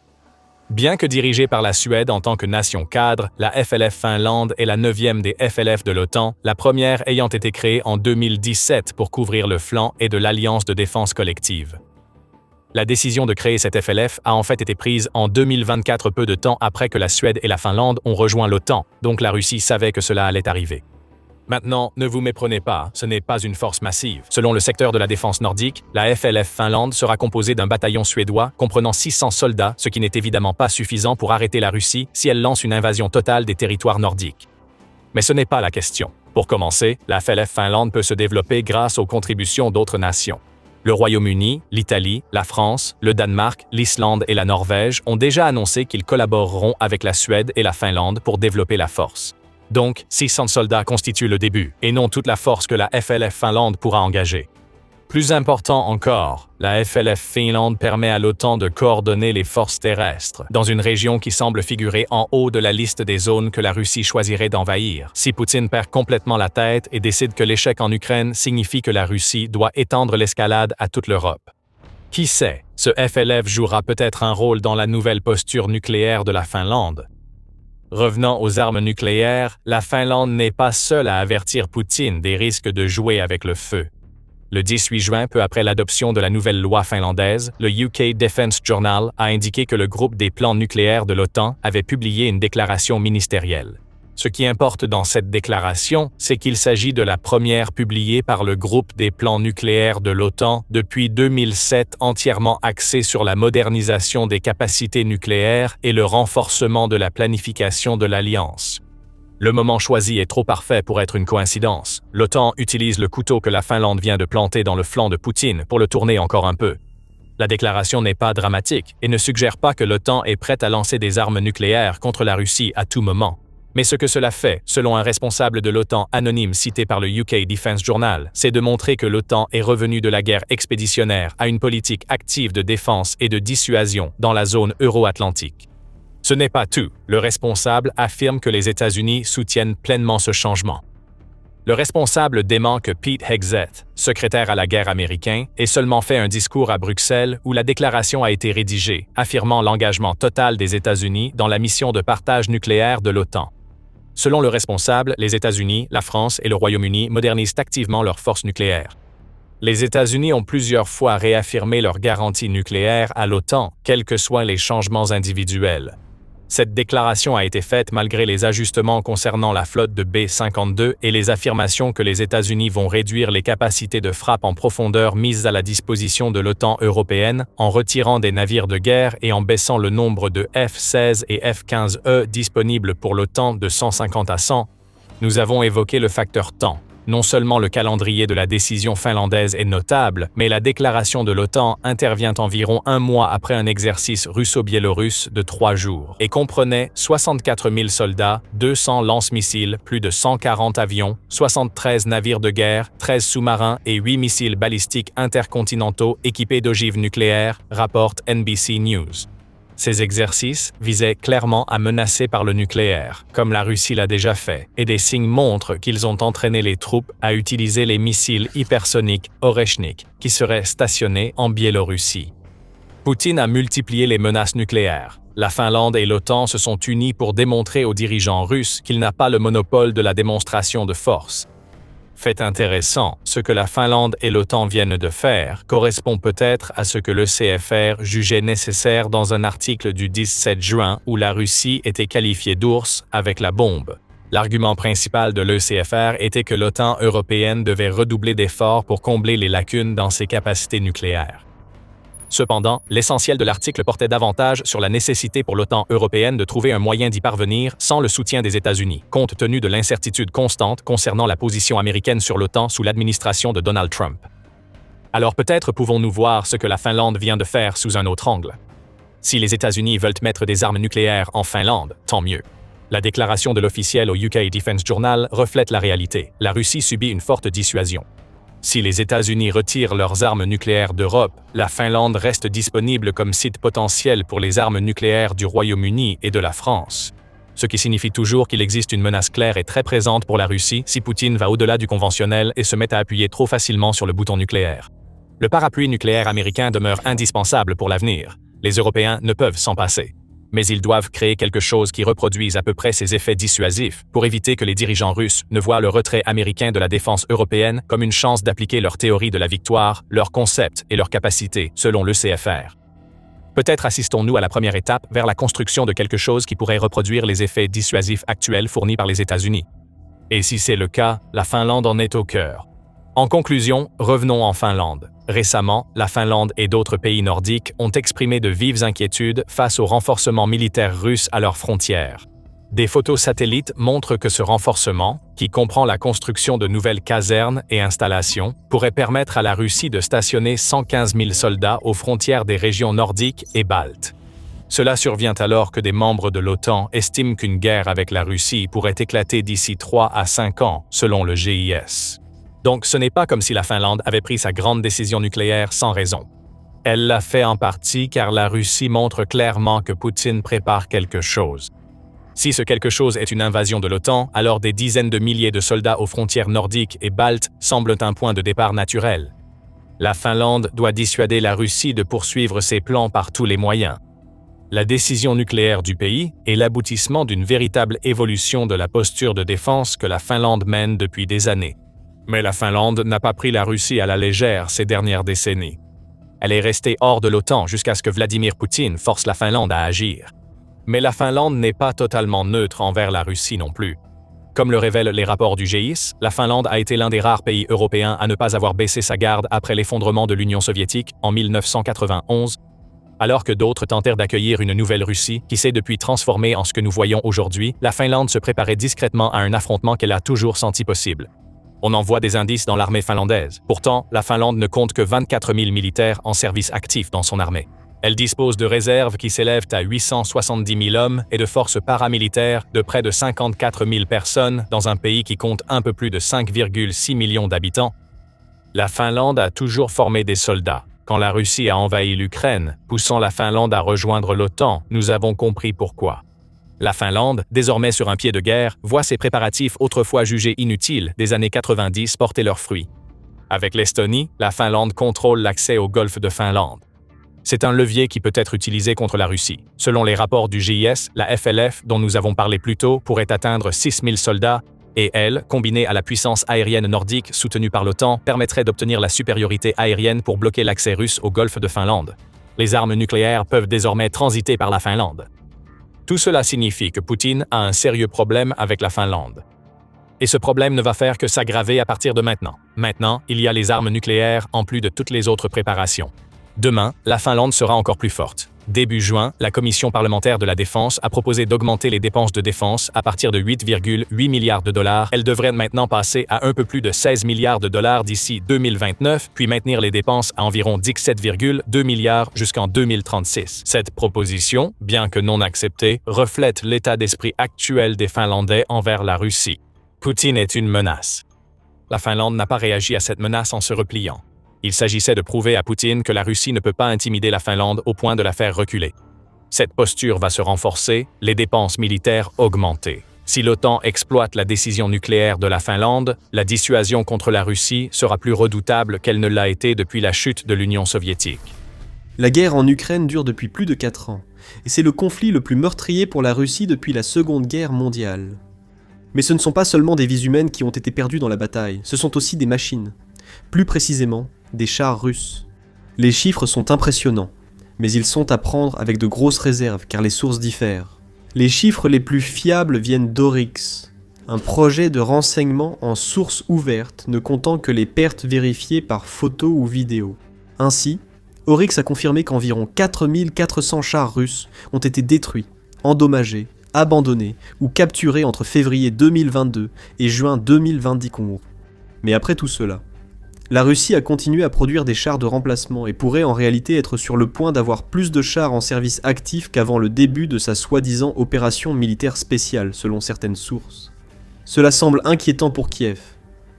Bien que dirigée par la Suède en tant que nation cadre, la FLF Finlande est la 9e des FLF de l'OTAN, la première ayant été créée en 2017 pour couvrir le flanc et de l'Alliance de défense collective. La décision de créer cette FLF a en fait été prise en 2024, peu de temps après que la Suède et la Finlande ont rejoint l'OTAN, donc la Russie savait que cela allait arriver. Maintenant, ne vous méprenez pas, ce n'est pas une force massive. Selon le secteur de la défense nordique, la FLF Finlande sera composée d'un bataillon suédois comprenant 600 soldats, ce qui n'est évidemment pas suffisant pour arrêter la Russie si elle lance une invasion totale des territoires nordiques. Mais ce n'est pas la question. Pour commencer, la FLF Finlande peut se développer grâce aux contributions d'autres nations. Le Royaume-Uni, l'Italie, la France, le Danemark, l'Islande et la Norvège ont déjà annoncé qu'ils collaboreront avec la Suède et la Finlande pour développer la force. Donc, 600 soldats constituent le début, et non toute la force que la FLF Finlande pourra engager. Plus important encore, la FLF Finlande permet à l'OTAN de coordonner les forces terrestres, dans une région qui semble figurer en haut de la liste des zones que la Russie choisirait d'envahir, si Poutine perd complètement la tête et décide que l'échec en Ukraine signifie que la Russie doit étendre l'escalade à toute l'Europe. Qui sait, ce FLF jouera peut-être un rôle dans la nouvelle posture nucléaire de la Finlande. Revenant aux armes nucléaires, la Finlande n'est pas seule à avertir Poutine des risques de jouer avec le feu. Le 18 juin, peu après l'adoption de la nouvelle loi finlandaise, le UK Defence Journal a indiqué que le groupe des plans nucléaires de l'OTAN avait publié une déclaration ministérielle. Ce qui importe dans cette déclaration, c'est qu'il s'agit de la première publiée par le groupe des plans nucléaires de l'OTAN depuis 2007, entièrement axée sur la modernisation des capacités nucléaires et le renforcement de la planification de l'Alliance. Le moment choisi est trop parfait pour être une coïncidence. L'OTAN utilise le couteau que la Finlande vient de planter dans le flanc de Poutine pour le tourner encore un peu. La déclaration n'est pas dramatique et ne suggère pas que l'OTAN est prête à lancer des armes nucléaires contre la Russie à tout moment. Mais ce que cela fait, selon un responsable de l'OTAN anonyme cité par le UK Defense Journal, c'est de montrer que l'OTAN est revenue de la guerre expéditionnaire à une politique active de défense et de dissuasion dans la zone euro-atlantique. Ce n'est pas tout. Le responsable affirme que les États-Unis soutiennent pleinement ce changement. Le responsable dément que Pete Hegseth, secrétaire à la guerre américain, ait seulement fait un discours à Bruxelles où la déclaration a été rédigée, affirmant l'engagement total des États-Unis dans la mission de partage nucléaire de l'OTAN. Selon le responsable, les États-Unis, la France et le Royaume-Uni modernisent activement leurs forces nucléaires. Les États-Unis ont plusieurs fois réaffirmé leurs garanties nucléaires à l'OTAN, quels que soient les changements individuels. Cette déclaration a été faite malgré les ajustements concernant la flotte de B-52 et les affirmations que les États-Unis vont réduire les capacités de frappe en profondeur mises à la disposition de l'OTAN européenne en retirant des navires de guerre et en baissant le nombre de F-16 et F-15E disponibles pour l'OTAN de 150 à 100. Nous avons évoqué le facteur temps. Non seulement le calendrier de la décision finlandaise est notable, mais la déclaration de l'OTAN intervient environ un mois après un exercice russo-biélorusse de 3 jours et comprenait 64 000 soldats, 200 lance-missiles, plus de 140 avions, 73 navires de guerre, 13 sous-marins et 8 missiles balistiques intercontinentaux équipés d'ogives nucléaires, rapporte NBC News. Ces exercices visaient clairement à menacer par le nucléaire, comme la Russie l'a déjà fait, et des signes montrent qu'ils ont entraîné les troupes à utiliser les missiles hypersoniques Oreshnik, qui seraient stationnés en Biélorussie. Poutine a multiplié les menaces nucléaires. La Finlande et l'OTAN se sont unis pour démontrer aux dirigeants russes qu'il n'a pas le monopole de la démonstration de force. Fait intéressant, ce que la Finlande et l'OTAN viennent de faire correspond peut-être à ce que le CFR jugeait nécessaire dans un article du 17 juin où la Russie était qualifiée d'ours avec la bombe. L'argument principal de l'ECFR était que l'OTAN européenne devait redoubler d'efforts pour combler les lacunes dans ses capacités nucléaires. Cependant, l'essentiel de l'article portait davantage sur la nécessité pour l'OTAN européenne de trouver un moyen d'y parvenir sans le soutien des États-Unis, compte tenu de l'incertitude constante concernant la position américaine sur l'OTAN sous l'administration de Donald Trump. Alors peut-être pouvons-nous voir ce que la Finlande vient de faire sous un autre angle. Si les États-Unis veulent mettre des armes nucléaires en Finlande, tant mieux. La déclaration de l'officiel au UK Defense Journal reflète la réalité. La Russie subit une forte dissuasion. Si les États-Unis retirent leurs armes nucléaires d'Europe, la Finlande reste disponible comme site potentiel pour les armes nucléaires du Royaume-Uni et de la France. Ce qui signifie toujours qu'il existe une menace claire et très présente pour la Russie si Poutine va au-delà du conventionnel et se met à appuyer trop facilement sur le bouton nucléaire. Le parapluie nucléaire américain demeure indispensable pour l'avenir. Les Européens ne peuvent s'en passer. Mais ils doivent créer quelque chose qui reproduise à peu près ces effets dissuasifs pour éviter que les dirigeants russes ne voient le retrait américain de la défense européenne comme une chance d'appliquer leur théorie de la victoire, leurs concepts et leurs capacités, selon le CFR. Peut-être assistons-nous à la première étape vers la construction de quelque chose qui pourrait reproduire les effets dissuasifs actuels fournis par les États-Unis. Et si c'est le cas, la Finlande en est au cœur. En conclusion, revenons en Finlande. Récemment, la Finlande et d'autres pays nordiques ont exprimé de vives inquiétudes face au renforcement militaire russe à leurs frontières. Des photos satellites montrent que ce renforcement, qui comprend la construction de nouvelles casernes et installations, pourrait permettre à la Russie de stationner 115 000 soldats aux frontières des régions nordiques et baltes. Cela survient alors que des membres de l'OTAN estiment qu'une guerre avec la Russie pourrait éclater d'ici 3 à 5 ans, selon le GIS. Donc ce n'est pas comme si la Finlande avait pris sa grande décision nucléaire sans raison. Elle l'a fait en partie car la Russie montre clairement que Poutine prépare quelque chose. Si ce quelque chose est une invasion de l'OTAN, alors des dizaines de milliers de soldats aux frontières nordiques et baltes semblent un point de départ naturel. La Finlande doit dissuader la Russie de poursuivre ses plans par tous les moyens. La décision nucléaire du pays est l'aboutissement d'une véritable évolution de la posture de défense que la Finlande mène depuis des années. Mais la Finlande n'a pas pris la Russie à la légère ces dernières décennies. Elle est restée hors de l'OTAN jusqu'à ce que Vladimir Poutine force la Finlande à agir. Mais la Finlande n'est pas totalement neutre envers la Russie non plus. Comme le révèlent les rapports du GIS, la Finlande a été l'un des rares pays européens à ne pas avoir baissé sa garde après l'effondrement de l'Union soviétique en 1991, alors que d'autres tentèrent d'accueillir une nouvelle Russie qui s'est depuis transformée en ce que nous voyons aujourd'hui. La Finlande se préparait discrètement à un affrontement qu'elle a toujours senti possible. On en voit des indices dans l'armée finlandaise. Pourtant, la Finlande ne compte que 24 000 militaires en service actif dans son armée. Elle dispose de réserves qui s'élèvent à 870 000 hommes et de forces paramilitaires de près de 54 000 personnes dans un pays qui compte un peu plus de 5,6 millions d'habitants. La Finlande a toujours formé des soldats. Quand la Russie a envahi l'Ukraine, poussant la Finlande à rejoindre l'OTAN, nous avons compris pourquoi. La Finlande, désormais sur un pied de guerre, voit ses préparatifs autrefois jugés inutiles des années 90 porter leurs fruits. Avec l'Estonie, la Finlande contrôle l'accès au golfe de Finlande. C'est un levier qui peut être utilisé contre la Russie. Selon les rapports du GIS, la FLF, dont nous avons parlé plus tôt, pourrait atteindre 6 000 soldats, et elle, combinée à la puissance aérienne nordique soutenue par l'OTAN, permettrait d'obtenir la supériorité aérienne pour bloquer l'accès russe au golfe de Finlande. Les armes nucléaires peuvent désormais transiter par la Finlande. Tout cela signifie que Poutine a un sérieux problème avec la Finlande. Et ce problème ne va faire que s'aggraver à partir de maintenant. Maintenant, il y a les armes nucléaires en plus de toutes les autres préparations. Demain, la Finlande sera encore plus forte. Début juin, la Commission parlementaire de la défense a proposé d'augmenter les dépenses de défense à partir de 8,8 milliards de dollars. Elles devraient maintenant passer à un peu plus de 16 milliards de dollars d'ici 2029, puis maintenir les dépenses à environ 17,2 milliards jusqu'en 2036. Cette proposition, bien que non acceptée, reflète l'état d'esprit actuel des Finlandais envers la Russie. Poutine est une menace. La Finlande n'a pas réagi à cette menace en se repliant. Il s'agissait de prouver à Poutine que la Russie ne peut pas intimider la Finlande au point de la faire reculer. Cette posture va se renforcer, les dépenses militaires augmenter. Si l'OTAN exploite la décision nucléaire de la Finlande, la dissuasion contre la Russie sera plus redoutable qu'elle ne l'a été depuis la chute de l'Union soviétique. La guerre en Ukraine dure depuis plus de 4 ans, et c'est le conflit le plus meurtrier pour la Russie depuis la Seconde Guerre mondiale. Mais ce ne sont pas seulement des vies humaines qui ont été perdues dans la bataille, ce sont aussi des machines. Plus précisément, des chars russes. Les chiffres sont impressionnants, mais ils sont à prendre avec de grosses réserves car les sources diffèrent. Les chiffres les plus fiables viennent d'Oryx, un projet de renseignement en source ouverte ne comptant que les pertes vérifiées par photo ou vidéo. Ainsi, Oryx a confirmé qu'environ 4400 chars russes ont été détruits, endommagés, abandonnés ou capturés entre février 2022 et juin 2020. Mais après tout cela, la Russie a continué à produire des chars de remplacement et pourrait en réalité être sur le point d'avoir plus de chars en service actif qu'avant le début de sa soi-disant opération militaire spéciale, selon certaines sources. Cela semble inquiétant pour Kiev.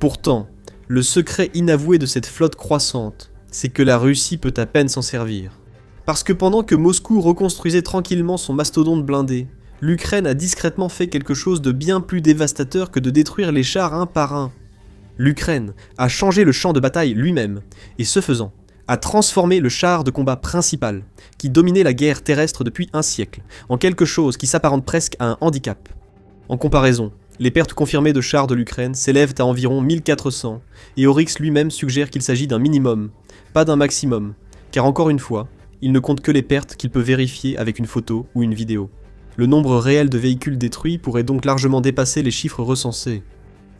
Pourtant, le secret inavoué de cette flotte croissante, c'est que la Russie peut à peine s'en servir. Parce que pendant que Moscou reconstruisait tranquillement son mastodonte blindé, l'Ukraine a discrètement fait quelque chose de bien plus dévastateur que de détruire les chars un par un. L'Ukraine a changé le champ de bataille lui-même, et ce faisant, a transformé le char de combat principal, qui dominait la guerre terrestre depuis un siècle, en quelque chose qui s'apparente presque à un handicap. En comparaison, les pertes confirmées de chars de l'Ukraine s'élèvent à environ 1400, et Oryx lui-même suggère qu'il s'agit d'un minimum, pas d'un maximum, car encore une fois, il ne compte que les pertes qu'il peut vérifier avec une photo ou une vidéo. Le nombre réel de véhicules détruits pourrait donc largement dépasser les chiffres recensés.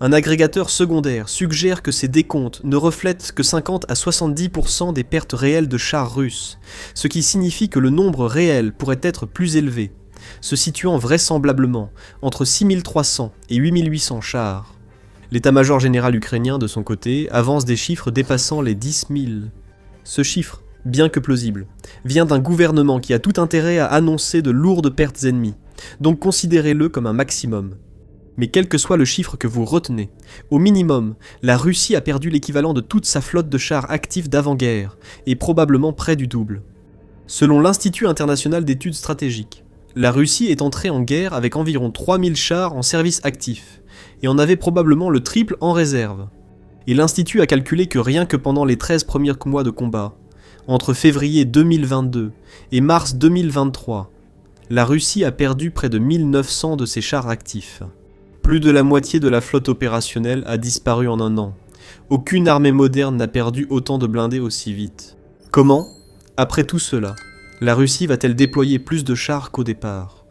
Un agrégateur secondaire suggère que ces décomptes ne reflètent que 50 à 70% des pertes réelles de chars russes, ce qui signifie que le nombre réel pourrait être plus élevé, se situant vraisemblablement entre 6300 et 8800 chars. L'état-major général ukrainien, de son côté, avance des chiffres dépassant les 10 000. Ce chiffre, bien que plausible, vient d'un gouvernement qui a tout intérêt à annoncer de lourdes pertes ennemies, donc considérez-le comme un maximum. Mais quel que soit le chiffre que vous retenez, au minimum, la Russie a perdu l'équivalent de toute sa flotte de chars actifs d'avant-guerre, et probablement près du double. Selon l'Institut international d'études stratégiques, la Russie est entrée en guerre avec environ 3000 chars en service actif, et en avait probablement le triple en réserve. Et l'Institut a calculé que rien que pendant les 13 premiers mois de combat, entre février 2022 et mars 2023, la Russie a perdu près de 1900 de ses chars actifs. Plus de la moitié de la flotte opérationnelle a disparu en un an. Aucune armée moderne n'a perdu autant de blindés aussi vite. Comment, après tout cela, la Russie va-t-elle déployer plus de chars qu'au départ ?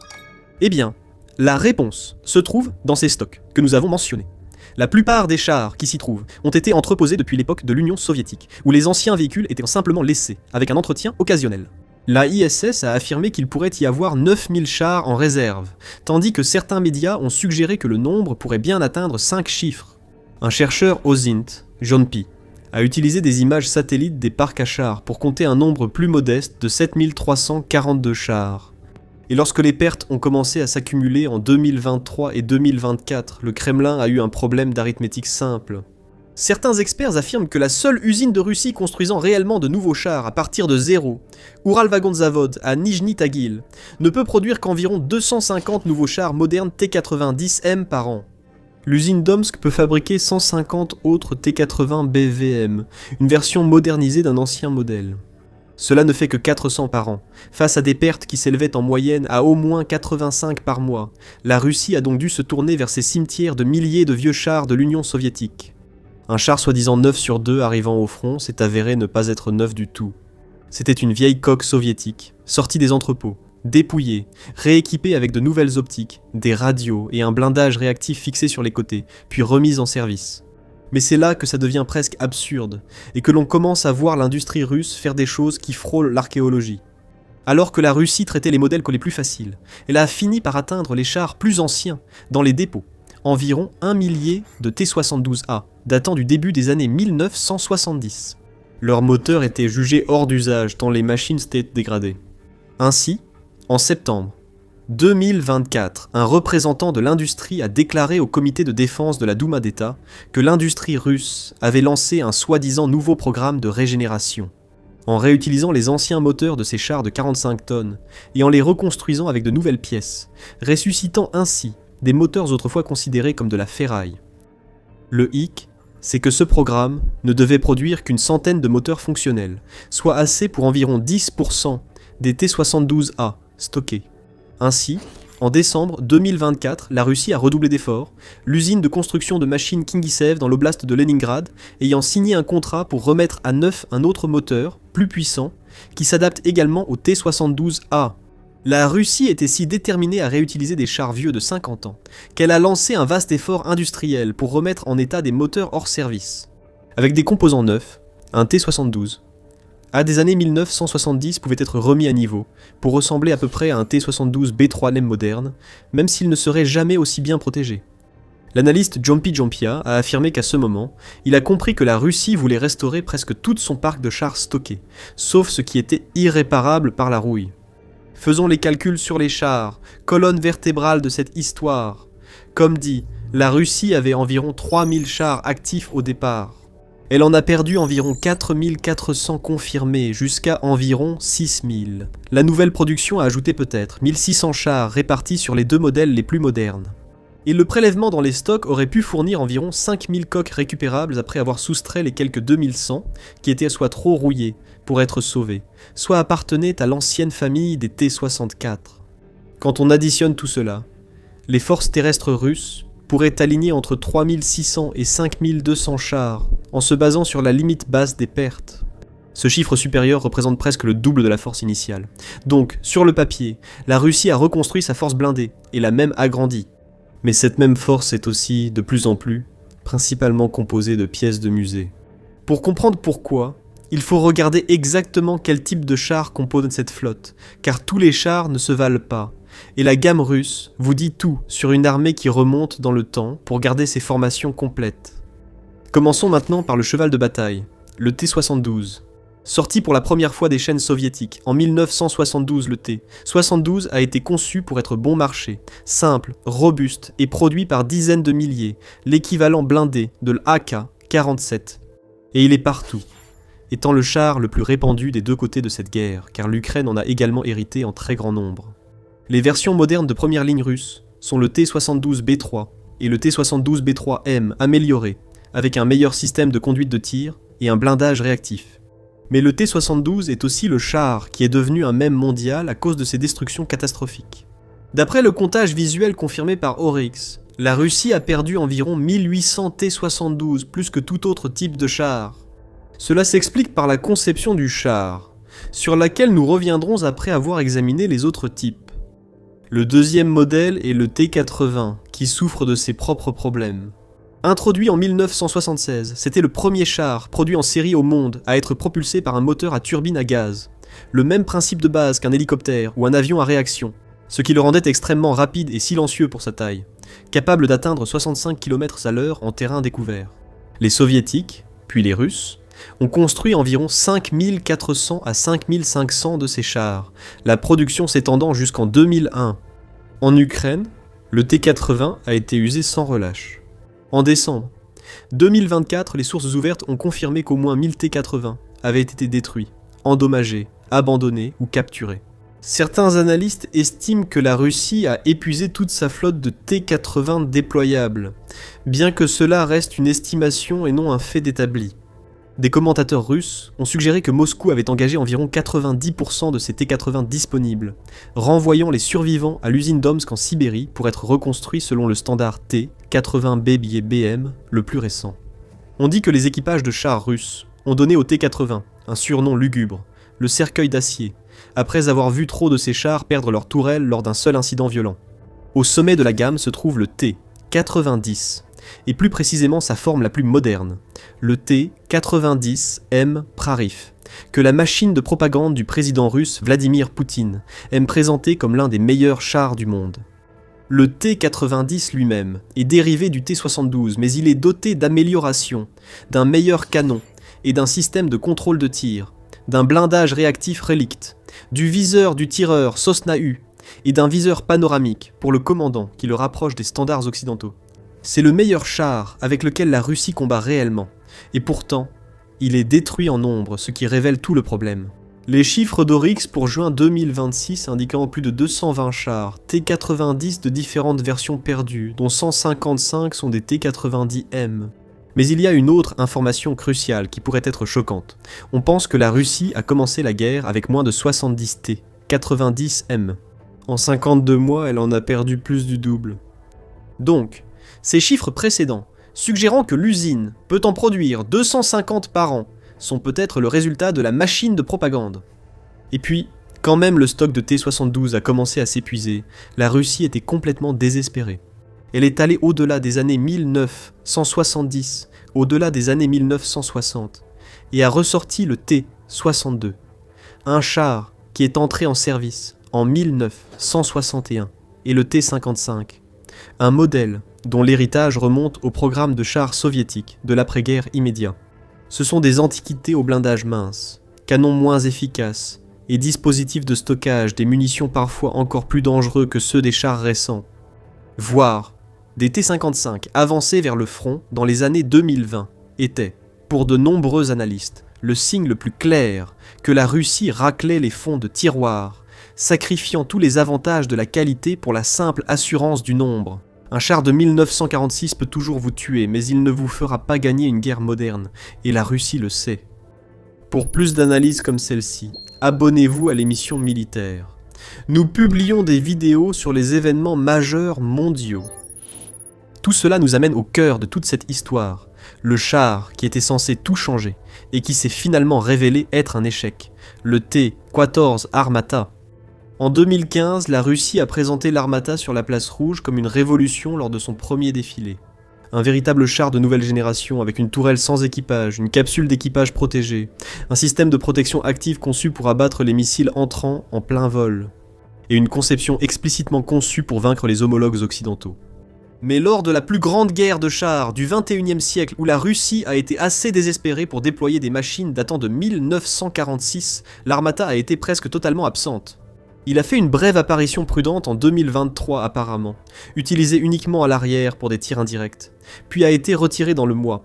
Eh bien, La réponse se trouve dans ces stocks que nous avons mentionnés. La plupart des chars qui s'y trouvent ont été entreposés depuis l'époque de l'Union soviétique, où les anciens véhicules étaient simplement laissés, avec un entretien occasionnel. La ISS a affirmé qu'il pourrait y avoir 9000 chars en réserve, tandis que certains médias ont suggéré que le nombre pourrait bien atteindre 5 chiffres. Un chercheur au ZINT, John P., a utilisé des images satellites des parcs à chars pour compter un nombre plus modeste de 7342 chars. Et lorsque les pertes ont commencé à s'accumuler en 2023 et 2024, le Kremlin a eu un problème d'arithmétique simple. Certains experts affirment que la seule usine de Russie construisant réellement de nouveaux chars à partir de zéro, Uralvagonzavod à Nijni Tagil, ne peut produire qu'environ 250 nouveaux chars modernes T-90M par an. L'usine d'Omsk peut fabriquer 150 autres T-80 BVM, une version modernisée d'un ancien modèle. Cela ne fait que 400 par an. Face à des pertes qui s'élevaient en moyenne à au moins 85 par mois, la Russie a donc dû se tourner vers ces cimetières de milliers de vieux chars de l'Union soviétique. Un char soi-disant 9 sur 2 arrivant au front s'est avéré ne pas être neuf du tout. C'était une vieille coque soviétique, sortie des entrepôts, dépouillée, rééquipée avec de nouvelles optiques, des radios et un blindage réactif fixé sur les côtés, puis remise en service. Mais c'est là que ça devient presque absurde, et que l'on commence à voir l'industrie russe faire des choses qui frôlent l'archéologie. Alors que la Russie traitait les modèles les plus faciles, elle a fini par atteindre les chars plus anciens, dans les dépôts, environ 1 millier de T-72A, datant du début des années 1970. Leur moteur était jugé hors d'usage tant les machines s'étaient dégradées. Ainsi, en septembre 2024, un représentant de l'industrie a déclaré au comité de défense de la Douma d'État que l'industrie russe avait lancé un soi-disant nouveau programme de régénération, en réutilisant les anciens moteurs de ces chars de 45 tonnes et en les reconstruisant avec de nouvelles pièces, ressuscitant ainsi des moteurs autrefois considérés comme de la ferraille. Le hic, c'est que ce programme ne devait produire qu'une centaine de moteurs fonctionnels, soit assez pour environ 10% des T-72A stockés. Ainsi, en décembre 2024, la Russie a redoublé d'efforts, l'usine de construction de machines Kingisev dans l'oblast de Leningrad ayant signé un contrat pour remettre à neuf un autre moteur, plus puissant, qui s'adapte également au T-72A. La Russie était si déterminée à réutiliser des chars vieux de 50 ans qu'elle a lancé un vaste effort industriel pour remettre en état des moteurs hors service. Avec des composants neufs, un T-72, à des années 1970 pouvait être remis à niveau pour ressembler à peu près à un T-72 B3LM moderne, même s'il ne serait jamais aussi bien protégé. L'analyste Jompi Jompia a affirmé qu'à ce moment, il a compris que la Russie voulait restaurer presque tout son parc de chars stockés, sauf ce qui était irréparable par la rouille. Faisons les calculs sur les chars, colonne vertébrale de cette histoire. Comme dit, la Russie avait environ 3000 chars actifs au départ. Elle en a perdu environ 4400 confirmés, jusqu'à environ 6000. La nouvelle production a ajouté peut-être 1600 chars répartis sur les deux modèles les plus modernes. Et le prélèvement dans les stocks aurait pu fournir environ 5000 coques récupérables après avoir soustrait les quelques 2100 qui étaient soit trop rouillés pour être sauvés, soit appartenaient à l'ancienne famille des T-64. Quand on additionne tout cela, les forces terrestres russes pourraient aligner entre 3600 et 5200 chars en se basant sur la limite basse des pertes. Ce chiffre supérieur représente presque le double de la force initiale. Donc, sur le papier, la Russie a reconstruit sa force blindée et l'a même agrandie. Mais cette même force est aussi, de plus en plus, principalement composée de pièces de musée. Pour comprendre pourquoi, il faut regarder exactement quel type de char compose cette flotte, car tous les chars ne se valent pas, et la gamme russe vous dit tout sur une armée qui remonte dans le temps pour garder ses formations complètes. Commençons maintenant par le cheval de bataille, le T-72. Sorti pour la première fois des chaînes soviétiques, en 1972 le T-72 a été conçu pour être bon marché, simple, robuste et produit par dizaines de milliers, l'équivalent blindé de l'AK-47. Et il est partout, étant le char le plus répandu des deux côtés de cette guerre, car l'Ukraine en a également hérité en très grand nombre. Les versions modernes de première ligne russe sont le T-72B3 et le T-72B3M améliorés, avec un meilleur système de conduite de tir et un blindage réactif. Mais le T-72 est aussi le char qui est devenu un mème mondial à cause de ses destructions catastrophiques. D'après le comptage visuel confirmé par Oryx, la Russie a perdu environ 1800 T-72, plus que tout autre type de char. Cela s'explique par la conception du char, sur laquelle nous reviendrons après avoir examiné les autres types. Le deuxième modèle est le T-80, qui souffre de ses propres problèmes. Introduit en 1976, c'était le premier char produit en série au monde à être propulsé par un moteur à turbine à gaz. Le même principe de base qu'un hélicoptère ou un avion à réaction, ce qui le rendait extrêmement rapide et silencieux pour sa taille, capable d'atteindre 65 km/h en terrain découvert. Les soviétiques, puis les Russes, ont construit environ 5400 à 5500 de ces chars, la production s'étendant jusqu'en 2001. En Ukraine, le T-80 a été usé sans relâche. En décembre 2024, les sources ouvertes ont confirmé qu'au moins 1000 T-80 avaient été détruits, endommagés, abandonnés ou capturés. Certains analystes estiment que la Russie a épuisé toute sa flotte de T-80 déployables, bien que cela reste une estimation et non un fait établi. Des commentateurs russes ont suggéré que Moscou avait engagé environ 90% de ces T-80 disponibles, renvoyant les survivants à l'usine d'Omsk en Sibérie pour être reconstruits selon le standard T-80B-BM le plus récent. On dit que les équipages de chars russes ont donné au T-80 un surnom lugubre, le cercueil d'acier, après avoir vu trop de ces chars perdre leur tourelle lors d'un seul incident violent. Au sommet de la gamme se trouve le T-90, et plus précisément sa forme la plus moderne, le T-90M Prarif, que la machine de propagande du président russe Vladimir Poutine aime présenter comme l'un des meilleurs chars du monde. Le T-90 lui-même est dérivé du T-72, mais il est doté d'améliorations, d'un meilleur canon et d'un système de contrôle de tir, d'un blindage réactif Relikt, du viseur du tireur Sosna U et d'un viseur panoramique pour le commandant qui le rapproche des standards occidentaux. C'est le meilleur char avec lequel la Russie combat réellement, et pourtant, il est détruit en nombre, ce qui révèle tout le problème. Les chiffres d'Oryx pour juin 2026 indiquant plus de 220 chars T-90 de différentes versions perdues, dont 155 sont des T-90M. Mais il y a une autre information cruciale qui pourrait être choquante. On pense que la Russie a commencé la guerre avec moins de 70 T-90M. En 52 mois, elle en a perdu plus du double. Donc, ces chiffres précédents, suggérant que l'usine peut en produire 250 par an, sont peut-être le résultat de la machine de propagande. Et puis, quand même le stock de T-72 a commencé à s'épuiser, la Russie était complètement désespérée. Elle est allée au-delà des années 1970, au-delà des années 1960, et a ressorti le T-62, un char qui est entré en service en 1961, et le T-55, un modèle dont l'héritage remonte au programme de chars soviétiques de l'après-guerre immédiat. Ce sont des antiquités au blindage mince, canons moins efficaces, et dispositifs de stockage des munitions parfois encore plus dangereux que ceux des chars récents. Voire, des T-55 avancés vers le front dans les années 2020 étaient, pour de nombreux analystes, le signe le plus clair que la Russie raclait les fonds de tiroir, sacrifiant tous les avantages de la qualité pour la simple assurance du nombre. Un char de 1946 peut toujours vous tuer, mais il ne vous fera pas gagner une guerre moderne, et la Russie le sait. Pour plus d'analyses comme celle-ci, abonnez-vous à l'émission Militaire. Nous publions des vidéos sur les événements majeurs mondiaux. Tout cela nous amène au cœur de toute cette histoire, le char qui était censé tout changer, et qui s'est finalement révélé être un échec, le T-14 Armata. En 2015, la Russie a présenté l'Armata sur la place rouge comme une révolution lors de son premier défilé. Un véritable char de nouvelle génération avec une tourelle sans équipage, une capsule d'équipage protégée, un système de protection active conçu pour abattre les missiles entrants en plein vol, et une conception explicitement conçue pour vaincre les homologues occidentaux. Mais lors de la plus grande guerre de chars du XXIe siècle, où la Russie a été assez désespérée pour déployer des machines datant de 1946, l'Armata a été presque totalement absente. Il a fait une brève apparition prudente en 2023 apparemment, utilisé uniquement à l'arrière pour des tirs indirects, puis a été retiré dans le mois.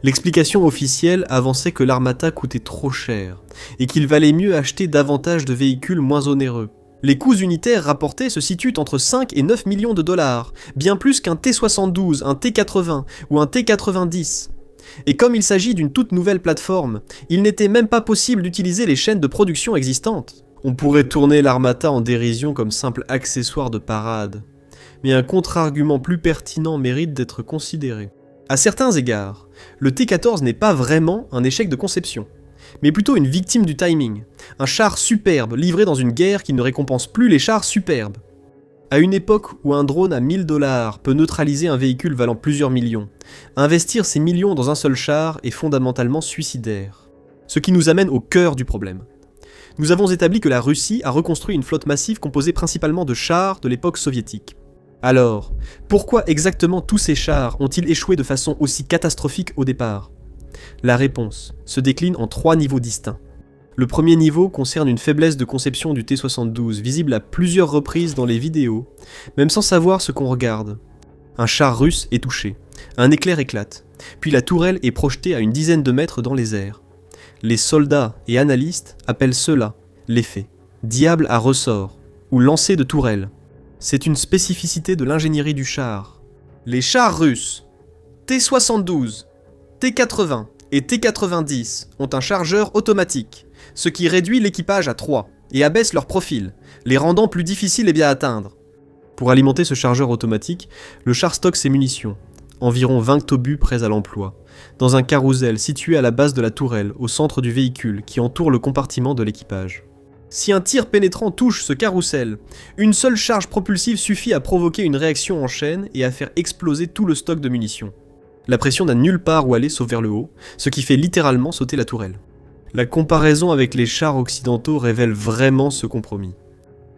L'explication officielle avançait que l'Armata coûtait trop cher, et qu'il valait mieux acheter davantage de véhicules moins onéreux. Les coûts unitaires rapportés se situent entre 5 et 9 millions de dollars, bien plus qu'un T-72, un T-80 ou un T-90. Et comme il s'agit d'une toute nouvelle plateforme, il n'était même pas possible d'utiliser les chaînes de production existantes. On pourrait tourner l'Armata en dérision comme simple accessoire de parade, mais un contre-argument plus pertinent mérite d'être considéré. À certains égards, le T-14 n'est pas vraiment un échec de conception, mais plutôt une victime du timing, un char superbe livré dans une guerre qui ne récompense plus les chars superbes. À une époque où un drone à 1000 $ peut neutraliser un véhicule valant plusieurs millions, investir ces millions dans un seul char est fondamentalement suicidaire. Ce qui nous amène au cœur du problème. Nous avons établi que la Russie a reconstruit une flotte massive composée principalement de chars de l'époque soviétique. Alors, pourquoi exactement tous ces chars ont-ils échoué de façon aussi catastrophique au départ ? La réponse se décline en 3 niveaux distincts. Le premier niveau concerne une faiblesse de conception du T-72, visible à plusieurs reprises dans les vidéos, même sans savoir ce qu'on regarde. Un char russe est touché, un éclair éclate, puis la tourelle est projetée à une dizaine de mètres dans les airs. Les soldats et analystes appellent cela l'effet diable à ressort, ou lancer de tourelle. C'est une spécificité de l'ingénierie du char. Les chars russes, T-72, T-80 et T-90 ont un chargeur automatique, ce qui réduit l'équipage à 3 et abaisse leur profil, les rendant plus difficiles et bien à atteindre. Pour alimenter ce chargeur automatique, le char stocke ses munitions, environ 20 obus prêts à l'emploi, dans un carrousel situé à la base de la tourelle, au centre du véhicule qui entoure le compartiment de l'équipage. Si un tir pénétrant touche ce carrousel, une seule charge propulsive suffit à provoquer une réaction en chaîne et à faire exploser tout le stock de munitions. La pression n'a nulle part où aller sauf vers le haut, ce qui fait littéralement sauter la tourelle. La comparaison avec les chars occidentaux révèle vraiment ce compromis.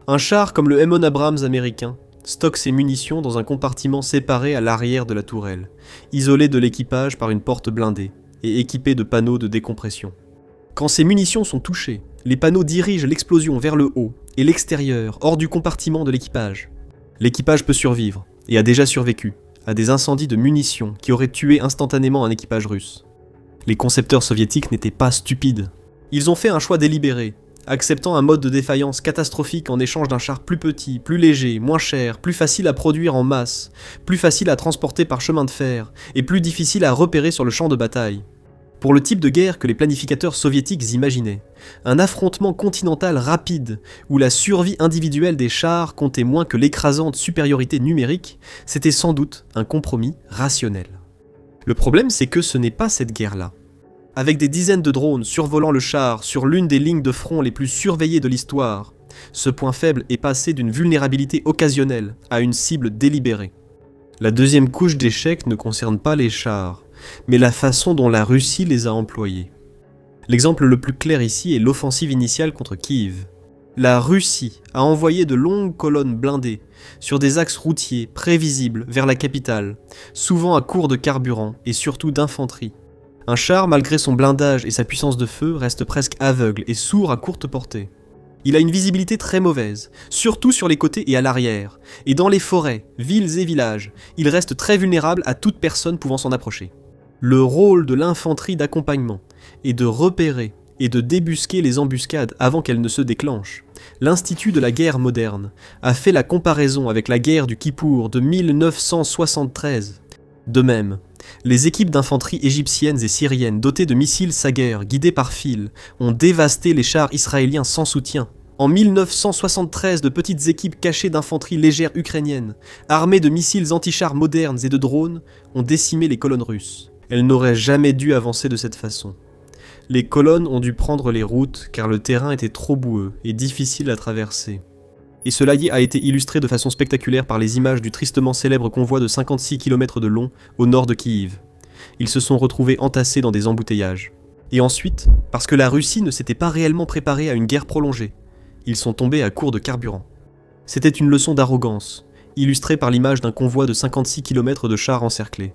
Un char comme le M1 Abrams américain stocke ses munitions dans un compartiment séparé à l'arrière de la tourelle, isolé de l'équipage par une porte blindée et équipé de panneaux de décompression. Quand ces munitions sont touchées, les panneaux dirigent l'explosion vers le haut et l'extérieur, hors du compartiment de l'équipage. L'équipage peut survivre, et a déjà survécu, à des incendies de munitions qui auraient tué instantanément un équipage russe. Les concepteurs soviétiques n'étaient pas stupides. Ils ont fait un choix délibéré, acceptant un mode de défaillance catastrophique en échange d'un char plus petit, plus léger, moins cher, plus facile à produire en masse, plus facile à transporter par chemin de fer, et plus difficile à repérer sur le champ de bataille. Pour le type de guerre que les planificateurs soviétiques imaginaient, un affrontement continental rapide, où la survie individuelle des chars comptait moins que l'écrasante supériorité numérique, c'était sans doute un compromis rationnel. Le problème, c'est que ce n'est pas cette guerre-là. Avec des dizaines de drones survolant le char sur l'une des lignes de front les plus surveillées de l'histoire, ce point faible est passé d'une vulnérabilité occasionnelle à une cible délibérée. La deuxième couche d'échec ne concerne pas les chars, mais la façon dont la Russie les a employés. L'exemple le plus clair ici est l'offensive initiale contre Kiev. La Russie a envoyé de longues colonnes blindées sur des axes routiers prévisibles vers la capitale, souvent à court de carburant et surtout d'infanterie. Un char, malgré son blindage et sa puissance de feu, reste presque aveugle et sourd à courte portée. Il a une visibilité très mauvaise, surtout sur les côtés et à l'arrière, et dans les forêts, villes et villages, il reste très vulnérable à toute personne pouvant s'en approcher. Le rôle de l'infanterie d'accompagnement est de repérer et de débusquer les embuscades avant qu'elles ne se déclenchent. L'Institut de la guerre moderne a fait la comparaison avec la guerre du Kippour de 1973. De même, les équipes d'infanterie égyptiennes et syriennes dotées de missiles Sager guidés par fil ont dévasté les chars israéliens sans soutien. En 1973, de petites équipes cachées d'infanterie légère ukrainienne, armées de missiles anti-chars modernes et de drones, ont décimé les colonnes russes. Elles n'auraient jamais dû avancer de cette façon. Les colonnes ont dû prendre les routes car le terrain était trop boueux et difficile à traverser. Et cela a été illustré de façon spectaculaire par les images du tristement célèbre convoi de 56 km de long au nord de Kiev. Ils se sont retrouvés entassés dans des embouteillages. Et ensuite, parce que la Russie ne s'était pas réellement préparée à une guerre prolongée, ils sont tombés à court de carburant. C'était une leçon d'arrogance, illustrée par l'image d'un convoi de 56 km de chars encerclés.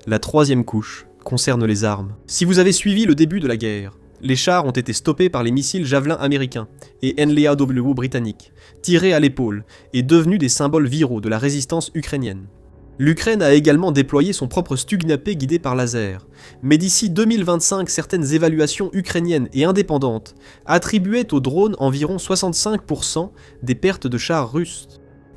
La troisième couche concerne les armes. Si vous avez suivi le début de la guerre, les chars ont été stoppés par les missiles Javelin américains et NLAW britanniques, tirés à l'épaule et devenus des symboles viraux de la résistance ukrainienne. L'Ukraine a également déployé son propre Stug-Napé guidé par laser, mais d'ici 2025, certaines évaluations ukrainiennes et indépendantes attribuaient aux drones environ 65% des pertes de chars russes.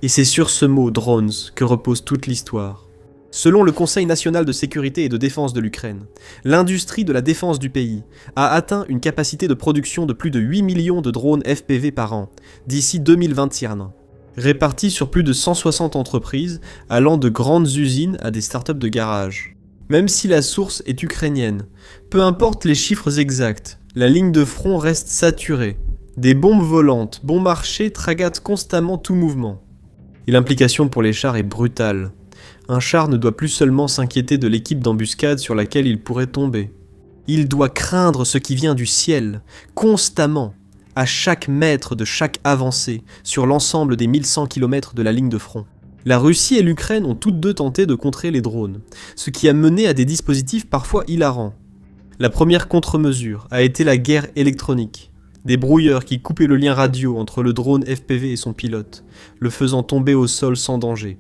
Et c'est sur ce mot « drones » que repose toute l'histoire. Selon le Conseil national de sécurité et de défense de l'Ukraine, l'industrie de la défense du pays a atteint une capacité de production de plus de 8 millions de drones FPV par an d'ici 2021, répartis sur plus de 160 entreprises allant de grandes usines à des startups de garage. Même si la source est ukrainienne, peu importe les chiffres exacts, la ligne de front reste saturée. Des bombes volantes, bon marché, tragatent constamment tout mouvement. Et l'implication pour les chars est brutale. Un char ne doit plus seulement s'inquiéter de l'équipe d'embuscade sur laquelle il pourrait tomber. Il doit craindre ce qui vient du ciel, constamment, à chaque mètre de chaque avancée, sur l'ensemble des 1100 km de la ligne de front. La Russie et l'Ukraine ont toutes deux tenté de contrer les drones, ce qui a mené à des dispositifs parfois hilarants. La première contre-mesure a été la guerre électronique. Des brouilleurs qui coupaient le lien radio entre le drone FPV et son pilote, le faisant tomber au sol sans danger.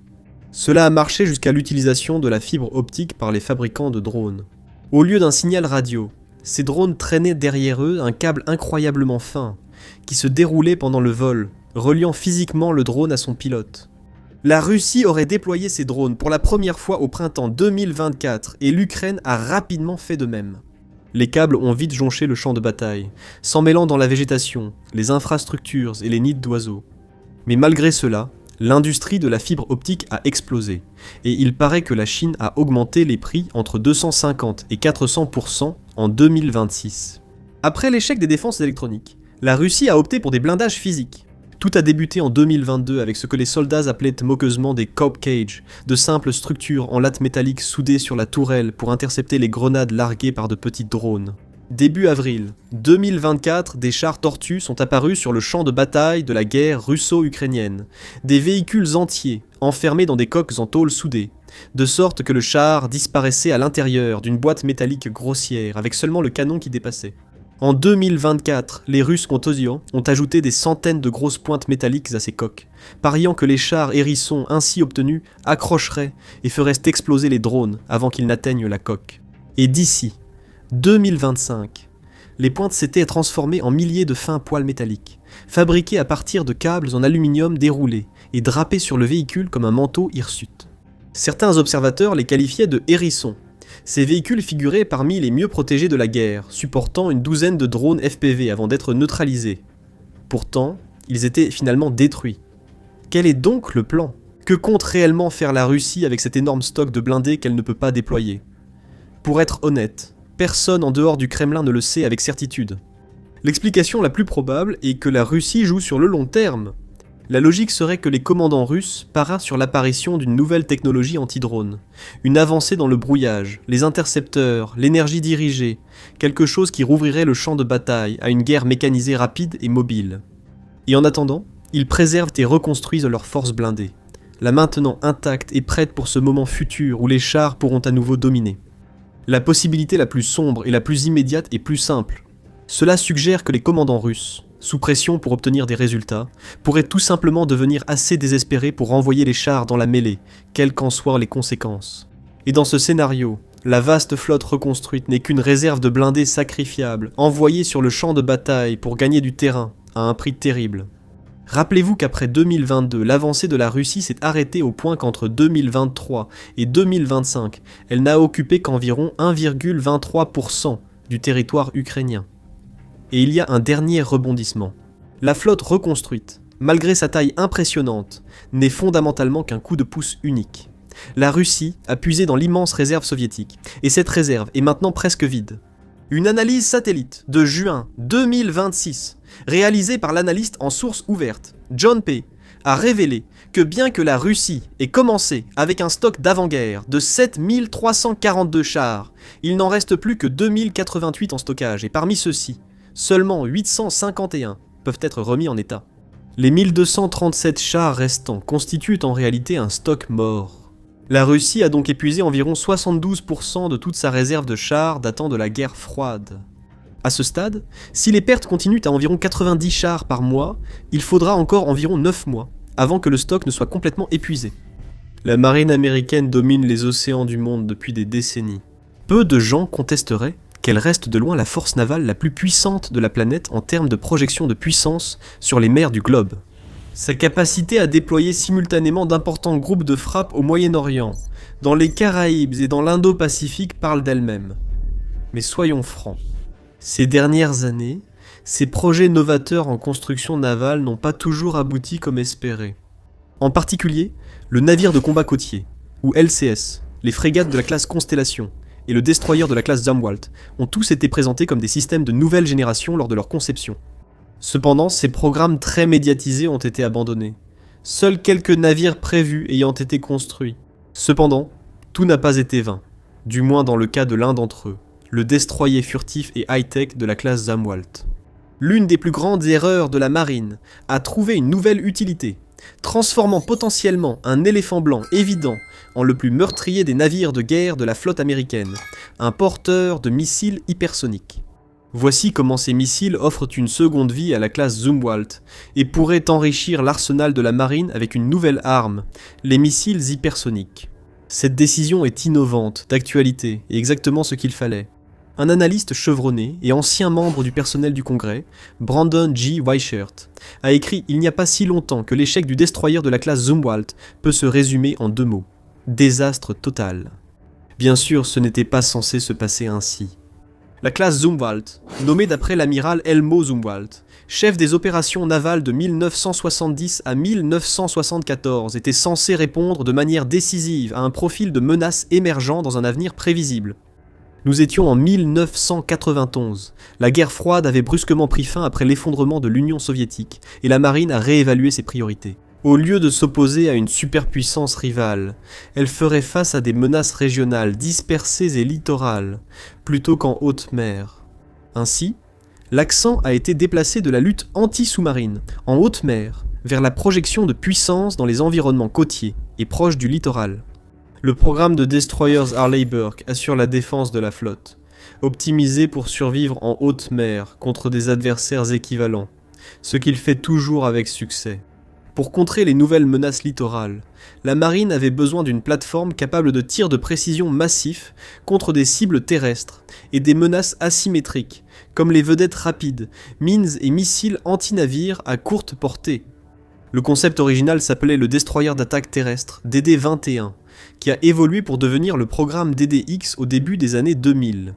Cela a marché jusqu'à l'utilisation de la fibre optique par les fabricants de drones. Au lieu d'un signal radio, ces drones traînaient derrière eux un câble incroyablement fin, qui se déroulait pendant le vol, reliant physiquement le drone à son pilote. La Russie aurait déployé ces drones pour la première fois au printemps 2024 et l'Ukraine a rapidement fait de même. Les câbles ont vite jonché le champ de bataille, s'emmêlant dans la végétation, les infrastructures et les nids d'oiseaux. Mais malgré cela, l'industrie de la fibre optique a explosé, et il paraît que la Chine a augmenté les prix entre 250 et 400% en 2026. Après l'échec des défenses électroniques, la Russie a opté pour des blindages physiques. Tout a débuté en 2022 avec ce que les soldats appelaient moqueusement des cop cages, de simples structures en latte métallique soudées sur la tourelle pour intercepter les grenades larguées par de petits drones. Début avril 2024, des chars tortues sont apparus sur le champ de bataille de la guerre russo-ukrainienne. Des véhicules entiers, enfermés dans des coques en tôle soudée, de sorte que le char disparaissait à l'intérieur d'une boîte métallique grossière avec seulement le canon qui dépassait. En 2024, les Russes ont ajouté des centaines de grosses pointes métalliques à ces coques, pariant que les chars hérissons ainsi obtenus accrocheraient et feraient exploser les drones avant qu'ils n'atteignent la coque. Et d'ici 2025, les pointes s'étaient transformées en milliers de fins poils métalliques, fabriqués à partir de câbles en aluminium déroulés et drapés sur le véhicule comme un manteau hirsute. Certains observateurs les qualifiaient de hérissons. Ces véhicules figuraient parmi les mieux protégés de la guerre, supportant une douzaine de drones FPV avant d'être neutralisés. Pourtant, ils étaient finalement détruits. Quel est donc le plan ? Que compte réellement faire la Russie avec cet énorme stock de blindés qu'elle ne peut pas déployer ? Pour être honnête, personne en dehors du Kremlin ne le sait avec certitude. L'explication la plus probable est que la Russie joue sur le long terme. La logique serait que les commandants russes parient sur l'apparition d'une nouvelle technologie anti-drone, une avancée dans le brouillage, les intercepteurs, l'énergie dirigée, quelque chose qui rouvrirait le champ de bataille à une guerre mécanisée rapide et mobile. Et en attendant, ils préservent et reconstruisent leurs forces blindées, la maintenant intacte et prête pour ce moment futur où les chars pourront à nouveau dominer. La possibilité la plus sombre et la plus immédiate est plus simple. Cela suggère que les commandants russes, sous pression pour obtenir des résultats, pourraient tout simplement devenir assez désespérés pour renvoyer les chars dans la mêlée, quelles qu'en soient les conséquences. Et dans ce scénario, la vaste flotte reconstruite n'est qu'une réserve de blindés sacrifiables, envoyés sur le champ de bataille pour gagner du terrain, à un prix terrible. Rappelez-vous qu'après 2022, l'avancée de la Russie s'est arrêtée au point qu'entre 2023 et 2025, elle n'a occupé qu'environ 1,23% du territoire ukrainien. Et il y a un dernier rebondissement. La flotte reconstruite, malgré sa taille impressionnante, n'est fondamentalement qu'un coup de pouce unique. La Russie a puisé dans l'immense réserve soviétique, et cette réserve est maintenant presque vide. Une analyse satellite de juin 2026, réalisée par l'analyste en source ouverte, John P., a révélé que bien que la Russie ait commencé avec un stock d'avant-guerre de 7342 chars, il n'en reste plus que 2088 en stockage, et parmi ceux-ci, seulement 851 peuvent être remis en état. Les 1237 chars restants constituent en réalité un stock mort. La Russie a donc épuisé environ 72% de toute sa réserve de chars datant de la guerre froide. À ce stade, si les pertes continuent à environ 90 chars par mois, il faudra encore environ 9 mois avant que le stock ne soit complètement épuisé. La marine américaine domine les océans du monde depuis des décennies. Peu de gens contesteraient qu'elle reste de loin la force navale la plus puissante de la planète en termes de projection de puissance sur les mers du globe. Sa capacité à déployer simultanément d'importants groupes de frappe au Moyen-Orient, dans les Caraïbes et dans l'Indo-Pacifique parle d'elle-même. Mais soyons francs, ces dernières années, ces projets novateurs en construction navale n'ont pas toujours abouti comme espéré. En particulier, le navire de combat côtier, ou LCS, les frégates de la classe Constellation, et le destroyer de la classe Zumwalt ont tous été présentés comme des systèmes de nouvelle génération lors de leur conception. Cependant, ces programmes très médiatisés ont été abandonnés, seuls quelques navires prévus ayant été construits. Cependant, tout n'a pas été vain, du moins dans le cas de l'un d'entre eux, le destroyer furtif et high-tech de la classe Zumwalt. L'une des plus grandes erreurs de la marine a trouvé une nouvelle utilité, transformant potentiellement un éléphant blanc évident en le plus meurtrier des navires de guerre de la flotte américaine, un porteur de missiles hypersoniques. Voici comment ces missiles offrent une seconde vie à la classe Zumwalt et pourraient enrichir l'arsenal de la marine avec une nouvelle arme, les missiles hypersoniques. Cette décision est innovante, d'actualité, et exactement ce qu'il fallait. Un analyste chevronné et ancien membre du personnel du Congrès, Brandon G. Weichert, a écrit il n'y a pas si longtemps que l'échec du destroyer de la classe Zumwalt peut se résumer en 2 mots. Désastre total. Bien sûr, ce n'était pas censé se passer ainsi. La classe Zumwalt, nommée d'après l'amiral Elmo Zumwalt, chef des opérations navales de 1970 à 1974, était censée répondre de manière décisive à un profil de menace émergent dans un avenir prévisible. Nous étions en 1991. La guerre froide avait brusquement pris fin après l'effondrement de l'Union soviétique, et la marine a réévalué ses priorités. Au lieu de s'opposer à une superpuissance rivale, elle ferait face à des menaces régionales dispersées et littorales, plutôt qu'en haute mer. Ainsi, l'accent a été déplacé de la lutte anti-sous-marine, en haute mer, vers la projection de puissance dans les environnements côtiers et proches du littoral. Le programme de destroyers Harley Burke assure la défense de la flotte, optimisé pour survivre en haute mer contre des adversaires équivalents, ce qu'il fait toujours avec succès. Pour contrer les nouvelles menaces littorales, la marine avait besoin d'une plateforme capable de tirs de précision massifs contre des cibles terrestres et des menaces asymétriques, comme les vedettes rapides, mines et missiles anti-navires à courte portée. Le concept original s'appelait le destroyer d'attaque terrestre, DD-21, qui a évolué pour devenir le programme DDX au début des années 2000.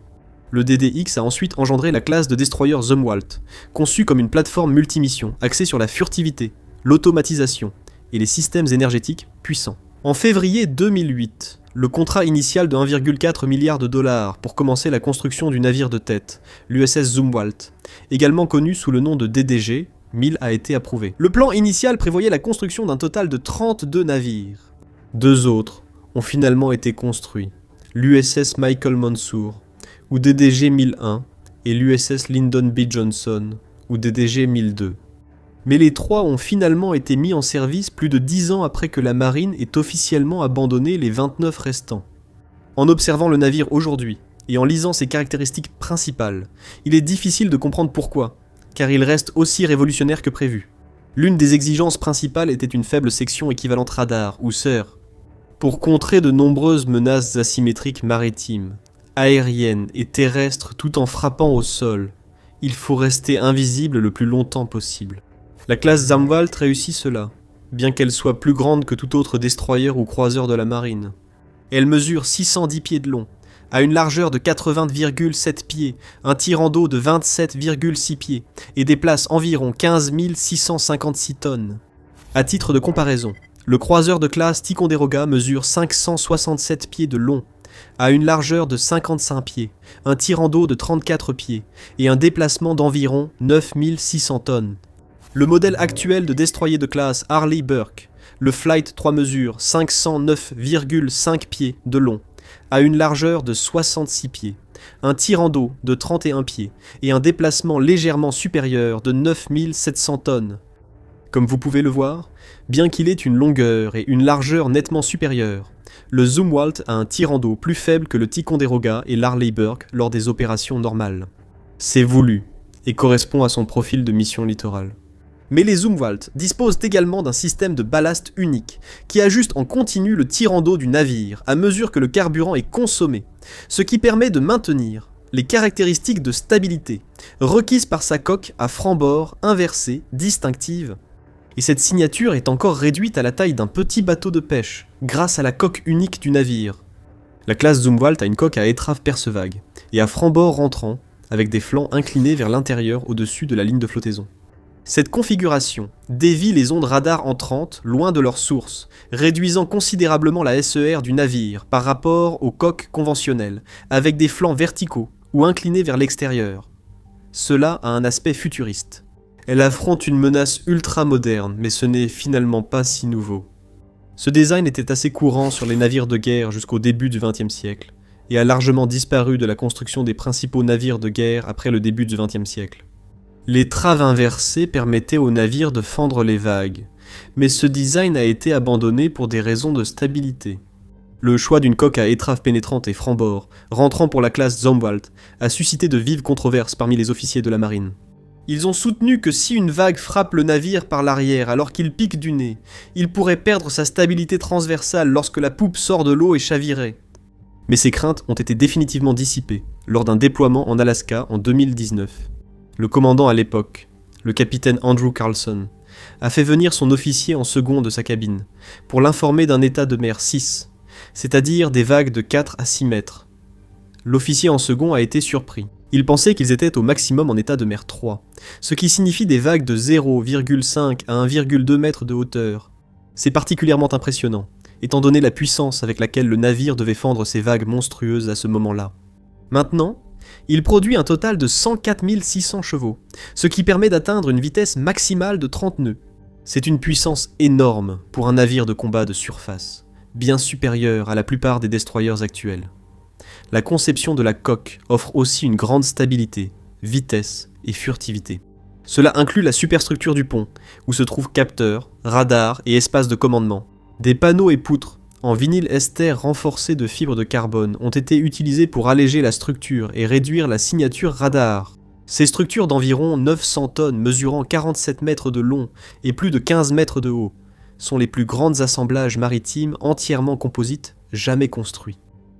Le DDX a ensuite engendré la classe de destroyer Zumwalt, conçue comme une plateforme multimission axée sur la furtivité, l'automatisation et les systèmes énergétiques puissants. En février 2008, le contrat initial de 1,4 milliard de dollars pour commencer la construction du navire de tête, l'USS Zumwalt, également connu sous le nom de DDG, 1000 a été approuvé. Le plan initial prévoyait la construction d'un total de 32 navires. 2 autres ont finalement été construits, l'USS Michael Mansour, ou DDG 1001, et l'USS Lyndon B. Johnson, ou DDG 1002. Mais les 3 ont finalement été mis en service plus de 10 ans après que la marine ait officiellement abandonné les 29 restants. En observant le navire aujourd'hui, et en lisant ses caractéristiques principales, il est difficile de comprendre pourquoi, car il reste aussi révolutionnaire que prévu. L'une des exigences principales était une faible section équivalente radar, ou SER, pour contrer de nombreuses menaces asymétriques maritimes, aériennes et terrestres tout en frappant au sol. Il faut rester invisible le plus longtemps possible. La classe Zumwalt réussit cela, bien qu'elle soit plus grande que tout autre destroyer ou croiseur de la marine. Elle mesure 610 pieds de long, a une largeur de 80,7 pieds, un tirant d'eau de 27,6 pieds, et déplace environ 15 656 tonnes. À titre de comparaison, le croiseur de classe Ticonderoga mesure 567 pieds de long, a une largeur de 55 pieds, un tirant d'eau de 34 pieds, et un déplacement d'environ 9600 tonnes. Le modèle actuel de destroyer de classe Harley Burke, le Flight 3 mesures 509,5 pieds de long, a une largeur de 66 pieds, un tirant d'eau de 31 pieds et un déplacement légèrement supérieur de 9700 tonnes. Comme vous pouvez le voir, bien qu'il ait une longueur et une largeur nettement supérieures, le Zumwalt a un tirant d'eau plus faible que le Ticonderoga et l'Harley Burke lors des opérations normales. C'est voulu et correspond à son profil de mission littorale. Mais les Zumwalt disposent également d'un système de ballast unique, qui ajuste en continu le tirant d'eau du navire à mesure que le carburant est consommé, ce qui permet de maintenir les caractéristiques de stabilité requises par sa coque à franc-bord inversée distinctive. Et cette signature est encore réduite à la taille d'un petit bateau de pêche, grâce à la coque unique du navire. La classe Zumwalt a une coque à étrave perce-vague, et à franc-bord rentrant, avec des flancs inclinés vers l'intérieur au-dessus de la ligne de flottaison. Cette configuration dévie les ondes radar entrantes loin de leur source, réduisant considérablement la SER du navire par rapport aux coques conventionnelles, avec des flancs verticaux ou inclinés vers l'extérieur. Cela a un aspect futuriste. Elle affronte une menace ultra moderne, mais ce n'est finalement pas si nouveau. Ce design était assez courant sur les navires de guerre jusqu'au début du XXe siècle, et a largement disparu de la construction des principaux navires de guerre après le début du XXe siècle. Les traves inversées permettaient aux navires de fendre les vagues, mais ce design a été abandonné pour des raisons de stabilité. Le choix d'une coque à étrave pénétrante et franc-bord, rentrant pour la classe Zumwalt, a suscité de vives controverses parmi les officiers de la marine. Ils ont soutenu que si une vague frappe le navire par l'arrière alors qu'il pique du nez, il pourrait perdre sa stabilité transversale lorsque la poupe sort de l'eau et chavirer. Mais ces craintes ont été définitivement dissipées lors d'un déploiement en Alaska en 2019. Le commandant à l'époque, le capitaine Andrew Carlson, a fait venir son officier en second de sa cabine pour l'informer d'un état de mer 6, c'est-à-dire des vagues de 4 à 6 mètres. L'officier en second a été surpris. Il pensait qu'ils étaient au maximum en état de mer 3, ce qui signifie des vagues de 0,5 à 1,2 mètres de hauteur. C'est particulièrement impressionnant, étant donné la puissance avec laquelle le navire devait fendre ces vagues monstrueuses à ce moment-là. Maintenant, il produit un total de 104 600 chevaux, ce qui permet d'atteindre une vitesse maximale de 30 nœuds. C'est une puissance énorme pour un navire de combat de surface, bien supérieure à la plupart des destroyers actuels. La conception de la coque offre aussi une grande stabilité, vitesse et furtivité. Cela inclut la superstructure du pont, où se trouvent capteurs, radars et espaces de commandement. Des panneaux et poutres, en vinyle ester renforcé de fibres de carbone, ont été utilisés pour alléger la structure et réduire la signature radar. Ces structures d'environ 900 tonnes mesurant 47 mètres de long et plus de 15 mètres de haut sont les plus grands assemblages maritimes entièrement composites jamais construits.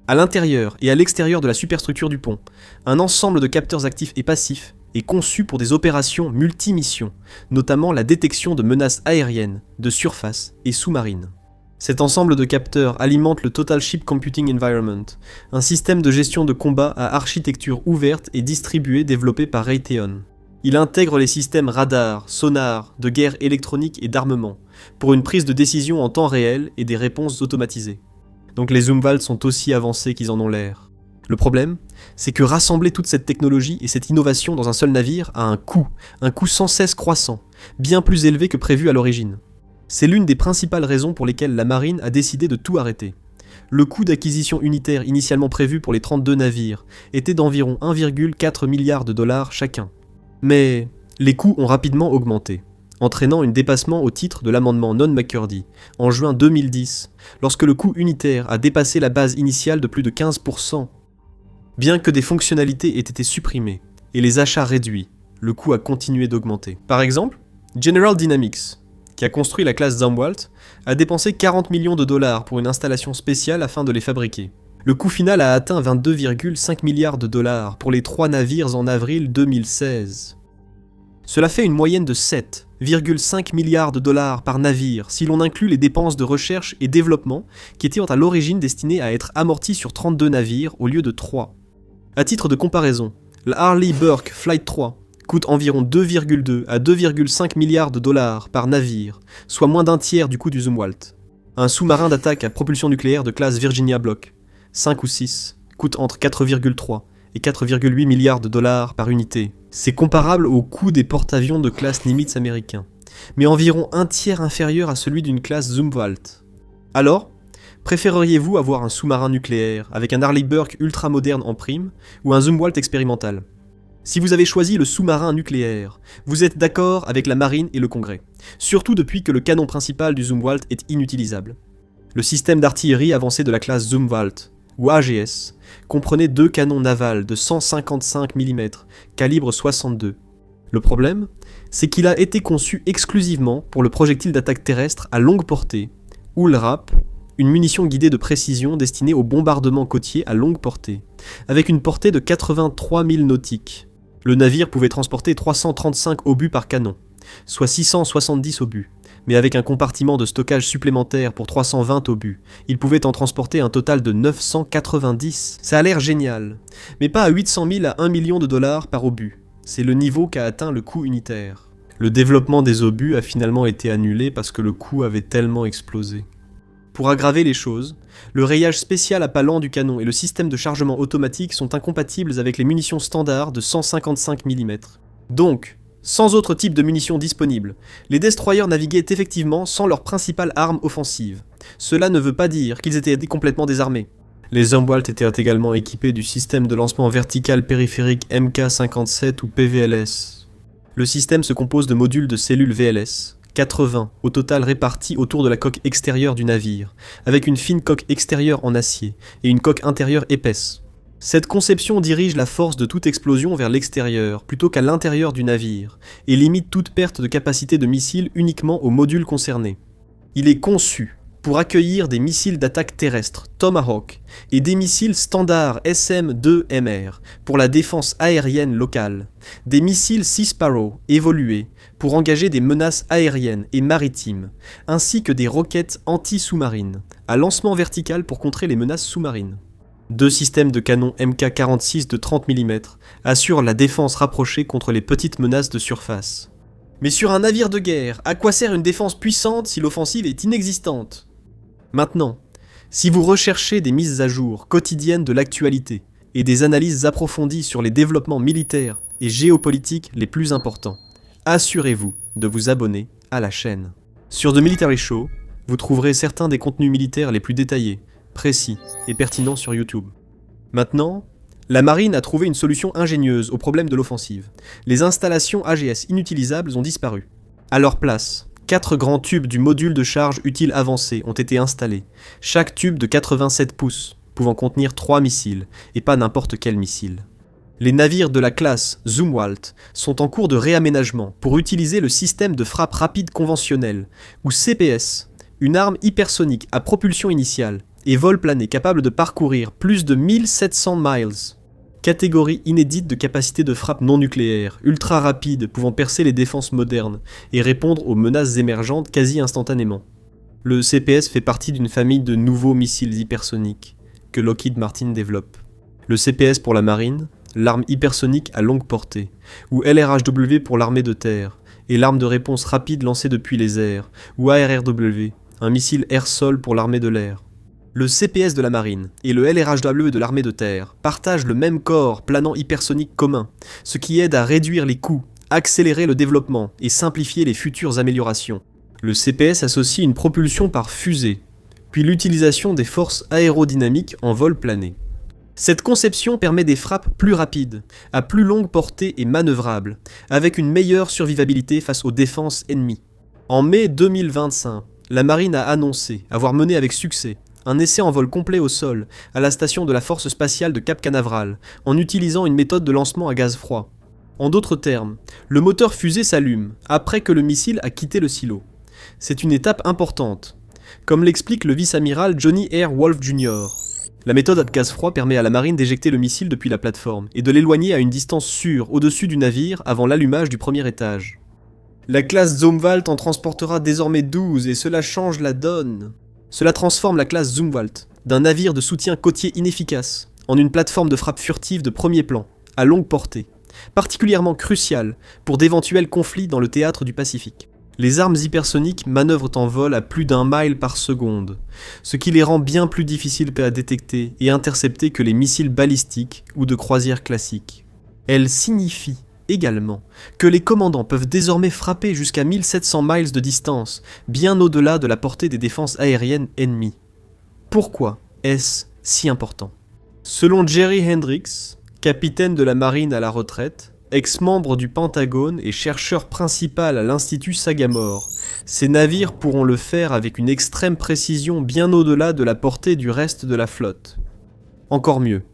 À l'intérieur et à l'extérieur de la superstructure du pont, un ensemble de capteurs actifs et passifs est conçu pour des opérations multimissions, notamment la détection de menaces aériennes, de surface et sous-marines. Cet ensemble de capteurs alimente le Total Ship Computing Environment, un système de gestion de combat à architecture ouverte et distribuée développé par Raytheon. Il intègre les systèmes radar, sonar, de guerre électronique et d'armement, pour une prise de décision en temps réel et des réponses automatisées. Donc les Zumwalt sont aussi avancés qu'ils en ont l'air. Le problème, c'est que rassembler toute cette technologie et cette innovation dans un seul navire a un coût sans cesse croissant, bien plus élevé que prévu à l'origine. C'est l'une des principales raisons pour lesquelles la marine a décidé de tout arrêter. Le coût d'acquisition unitaire initialement prévu pour les 32 navires était d'environ 1,4 milliard de dollars chacun. Mais les coûts ont rapidement augmenté, entraînant un dépassement au titre de l'amendement Non-McCurdy en juin 2010, lorsque le coût unitaire a dépassé la base initiale de plus de 15%. Bien que des fonctionnalités aient été supprimées et les achats réduits, le coût a continué d'augmenter. Par exemple, General Dynamics, qui a construit la classe Zumwalt, a dépensé 40 millions de dollars pour une installation spéciale afin de les fabriquer. Le coût final a atteint 22,5 milliards de dollars pour les 3 navires en avril 2016. Cela fait une moyenne de 7,5 milliards de dollars par navire si l'on inclut les dépenses de recherche et développement qui étaient à l'origine destinées à être amorties sur 32 navires au lieu de 3. À titre de comparaison, la Arleigh Burke Flight 3 coûte environ 2,2 à 2,5 milliards de dollars par navire, soit moins d'un tiers du coût du Zumwalt. Un sous-marin d'attaque à propulsion nucléaire de classe Virginia Block, 5 ou 6, coûte entre 4,3 et 4,8 milliards de dollars par unité. C'est comparable au coût des porte-avions de classe Nimitz américain, mais environ un tiers inférieur à celui d'une classe Zumwalt. Alors, préféreriez-vous avoir un sous-marin nucléaire avec un Arleigh Burke ultra moderne en prime ou un Zumwalt expérimental? Si vous avez choisi le sous-marin nucléaire, vous êtes d'accord avec la marine et le Congrès, surtout depuis que le canon principal du Zumwalt est inutilisable. Le système d'artillerie avancé de la classe Zumwalt, ou AGS, comprenait 2 canons navals de 155 mm, calibre 62. Le problème, c'est qu'il a été conçu exclusivement pour le projectile d'attaque terrestre à longue portée, ou le RAP, une munition guidée de précision destinée au bombardement côtier à longue portée, avec une portée de 83 000 nautiques. Le navire pouvait transporter 335 obus par canon, soit 670 obus, mais avec un compartiment de stockage supplémentaire pour 320 obus, il pouvait en transporter un total de 990. Ça a l'air génial, mais pas à 800 000 à 1 million de dollars par obus. C'est le niveau qu'a atteint le coût unitaire. Le développement des obus a finalement été annulé parce que le coût avait tellement explosé. Pour aggraver les choses, le rayage spécial à palan du canon et le système de chargement automatique sont incompatibles avec les munitions standards de 155 mm. Donc, Sans autre type de munitions disponible, les destroyers naviguaient effectivement sans leur principale arme offensive. Cela ne veut pas dire qu'ils étaient complètement désarmés. Les Zumwalt étaient également équipés du système de lancement vertical périphérique MK57 ou PVLS. Le système se compose de modules de cellules VLS, 80 au total répartis autour de la coque extérieure du navire, avec une fine coque extérieure en acier et une coque intérieure épaisse. Cette conception dirige la force de toute explosion vers l'extérieur plutôt qu'à l'intérieur du navire et limite toute perte de capacité de missile uniquement aux modules concernés. Il est conçu pour accueillir des missiles d'attaque terrestre Tomahawk et des missiles standards SM-2MR pour la défense aérienne locale, des missiles Sea Sparrow évolués pour engager des menaces aériennes et maritimes, ainsi que des roquettes anti-sous-marines à lancement vertical pour contrer les menaces sous-marines. 2 systèmes de canons MK46 de 30 mm assurent la défense rapprochée contre les petites menaces de surface. Mais sur un navire de guerre, à quoi sert une défense puissante si l'offensive est inexistante ? Maintenant, si vous recherchez des mises à jour quotidiennes de l'actualité et des analyses approfondies sur les développements militaires et géopolitiques les plus importants, assurez-vous de vous abonner à la chaîne. Sur The Military Show, vous trouverez certains des contenus militaires les plus détaillés, précis et pertinents sur YouTube. Maintenant, la marine a trouvé une solution ingénieuse au problème de l'offensive. Les installations AGS inutilisables ont disparu. À leur place, 4 grands tubes du module de charge utile avancé ont été installés, chaque tube de 87 pouces, pouvant contenir 3 missiles, et pas n'importe quel missile. Les navires de la classe Zumwalt sont en cours de réaménagement pour utiliser le système de frappe rapide conventionnel, ou CPS, une arme hypersonique à propulsion initiale, et vol plané capable de parcourir plus de 1700 miles. Catégorie inédite de capacité de frappe non nucléaire, ultra rapide, pouvant percer les défenses modernes et répondre aux menaces émergentes quasi instantanément. Le CPS fait partie d'une famille de nouveaux missiles hypersoniques que Lockheed Martin développe. Le CPS pour la marine, l'arme hypersonique à longue portée, ou LRHW pour l'armée de terre, et l'arme de réponse rapide lancée depuis les airs, ou ARRW, un missile air-sol pour l'armée de l'air. Le CPS de la marine et le LRHW de l'armée de terre partagent le même corps planant hypersonique commun, ce qui aide à réduire les coûts, accélérer le développement et simplifier les futures améliorations. Le CPS associe une propulsion par fusée, puis l'utilisation des forces aérodynamiques en vol plané. Cette conception permet des frappes plus rapides, à plus longue portée et manœuvrables, avec une meilleure survivabilité face aux défenses ennemies. En mai 2025, la marine a annoncé avoir mené avec succès un essai en vol complet au sol, à la station de la Force spatiale de Cap Canaveral, en utilisant une méthode de lancement à gaz froid. En d'autres termes, le moteur fusée s'allume, après que le missile a quitté le silo. C'est une étape importante, comme l'explique le vice-amiral Johnny R. Wolfe Jr. La méthode à gaz froid permet à la marine d'éjecter le missile depuis la plateforme, et de l'éloigner à une distance sûre au-dessus du navire avant l'allumage du premier étage. La classe Zumwalt en transportera désormais 12, et cela change la donne. Cela transforme la classe Zumwalt d'un navire de soutien côtier inefficace en une plateforme de frappe furtive de premier plan, à longue portée, particulièrement cruciale pour d'éventuels conflits dans le théâtre du Pacifique. Les armes hypersoniques manœuvrent en vol à plus d'1 mile par seconde, ce qui les rend bien plus difficiles à détecter et intercepter que les missiles balistiques ou de croisière classiques. Elles signifient également que les commandants peuvent désormais frapper jusqu'à 1700 miles de distance, bien au-delà de la portée des défenses aériennes ennemies. Pourquoi est-ce si important ? Selon Jerry Hendricks, capitaine de la marine à la retraite, ex-membre du Pentagone et chercheur principal à l'Institut Sagamore, ces navires pourront le faire avec une extrême précision bien au-delà de la portée du reste de la flotte. Encore mieux,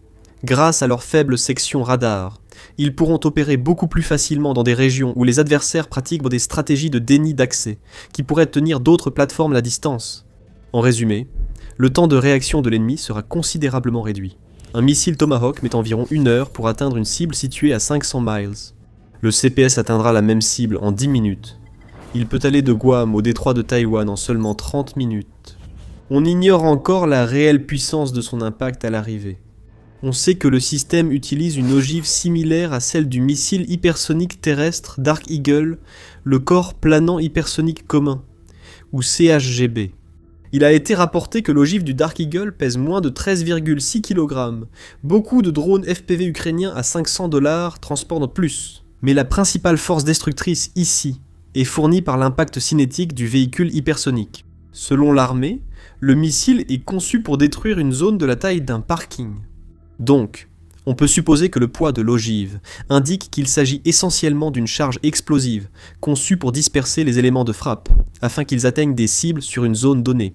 grâce à leur faible section radar, ils pourront opérer beaucoup plus facilement dans des régions où les adversaires pratiquent des stratégies de déni d'accès, qui pourraient tenir d'autres plateformes à distance. En résumé, le temps de réaction de l'ennemi sera considérablement réduit. Un missile Tomahawk met environ 1 heure pour atteindre une cible située à 500 miles. Le CPS atteindra la même cible en 10 minutes. Il peut aller de Guam au détroit de Taïwan en seulement 30 minutes. On ignore encore la réelle puissance de son impact à l'arrivée. On sait que le système utilise une ogive similaire à celle du missile hypersonique terrestre Dark Eagle, le corps planant hypersonique commun, ou CHGB. Il a été rapporté que l'ogive du Dark Eagle pèse moins de 13,6 kg. Beaucoup de drones FPV ukrainiens à $500 transportent plus. Mais la principale force destructrice ici est fournie par l'impact cinétique du véhicule hypersonique. Selon l'armée, le missile est conçu pour détruire une zone de la taille d'un parking. Donc, on peut supposer que le poids de l'ogive indique qu'il s'agit essentiellement d'une charge explosive, conçue pour disperser les éléments de frappe, afin qu'ils atteignent des cibles sur une zone donnée.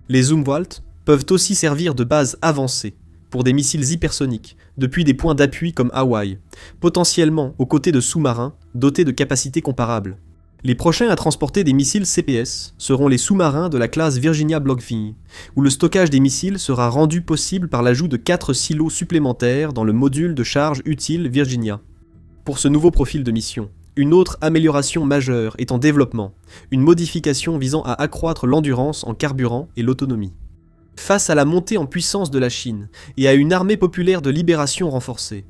Les Zumwalt peuvent aussi servir de base avancée, pour des missiles hypersoniques, depuis des points d'appui comme Hawaï, potentiellement aux côtés de sous-marins dotés de capacités comparables. Les prochains à transporter des missiles CPS seront les sous-marins de la classe Virginia Blockville, où le stockage des missiles sera rendu possible par l'ajout de 4 silos supplémentaires dans le module de charge utile Virginia. Pour ce nouveau profil de mission, une autre amélioration majeure est en développement, une modification visant à accroître l'endurance en carburant et l'autonomie. Face à la montée en puissance de la Chine et à une armée populaire de libération renforcée,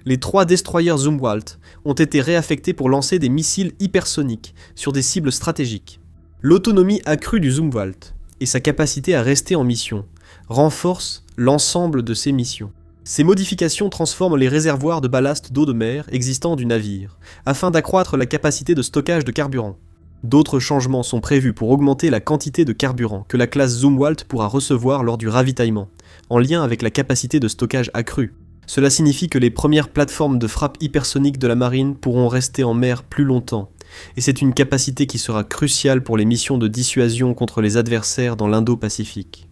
les 3 destroyers Zumwalt ont été réaffectés pour lancer des missiles hypersoniques sur des cibles stratégiques. L'autonomie accrue du Zumwalt et sa capacité à rester en mission renforcent l'ensemble de ces missions. Ces modifications transforment les réservoirs de ballast d'eau de mer existants du navire, afin d'accroître la capacité de stockage de carburant. D'autres changements sont prévus pour augmenter la quantité de carburant que la classe Zumwalt pourra recevoir lors du ravitaillement, en lien avec la capacité de stockage accrue. Cela signifie que les premières plateformes de frappe hypersonique de la marine pourront rester en mer plus longtemps, et c'est une capacité qui sera cruciale pour les missions de dissuasion contre les adversaires dans l'Indo-Pacifique.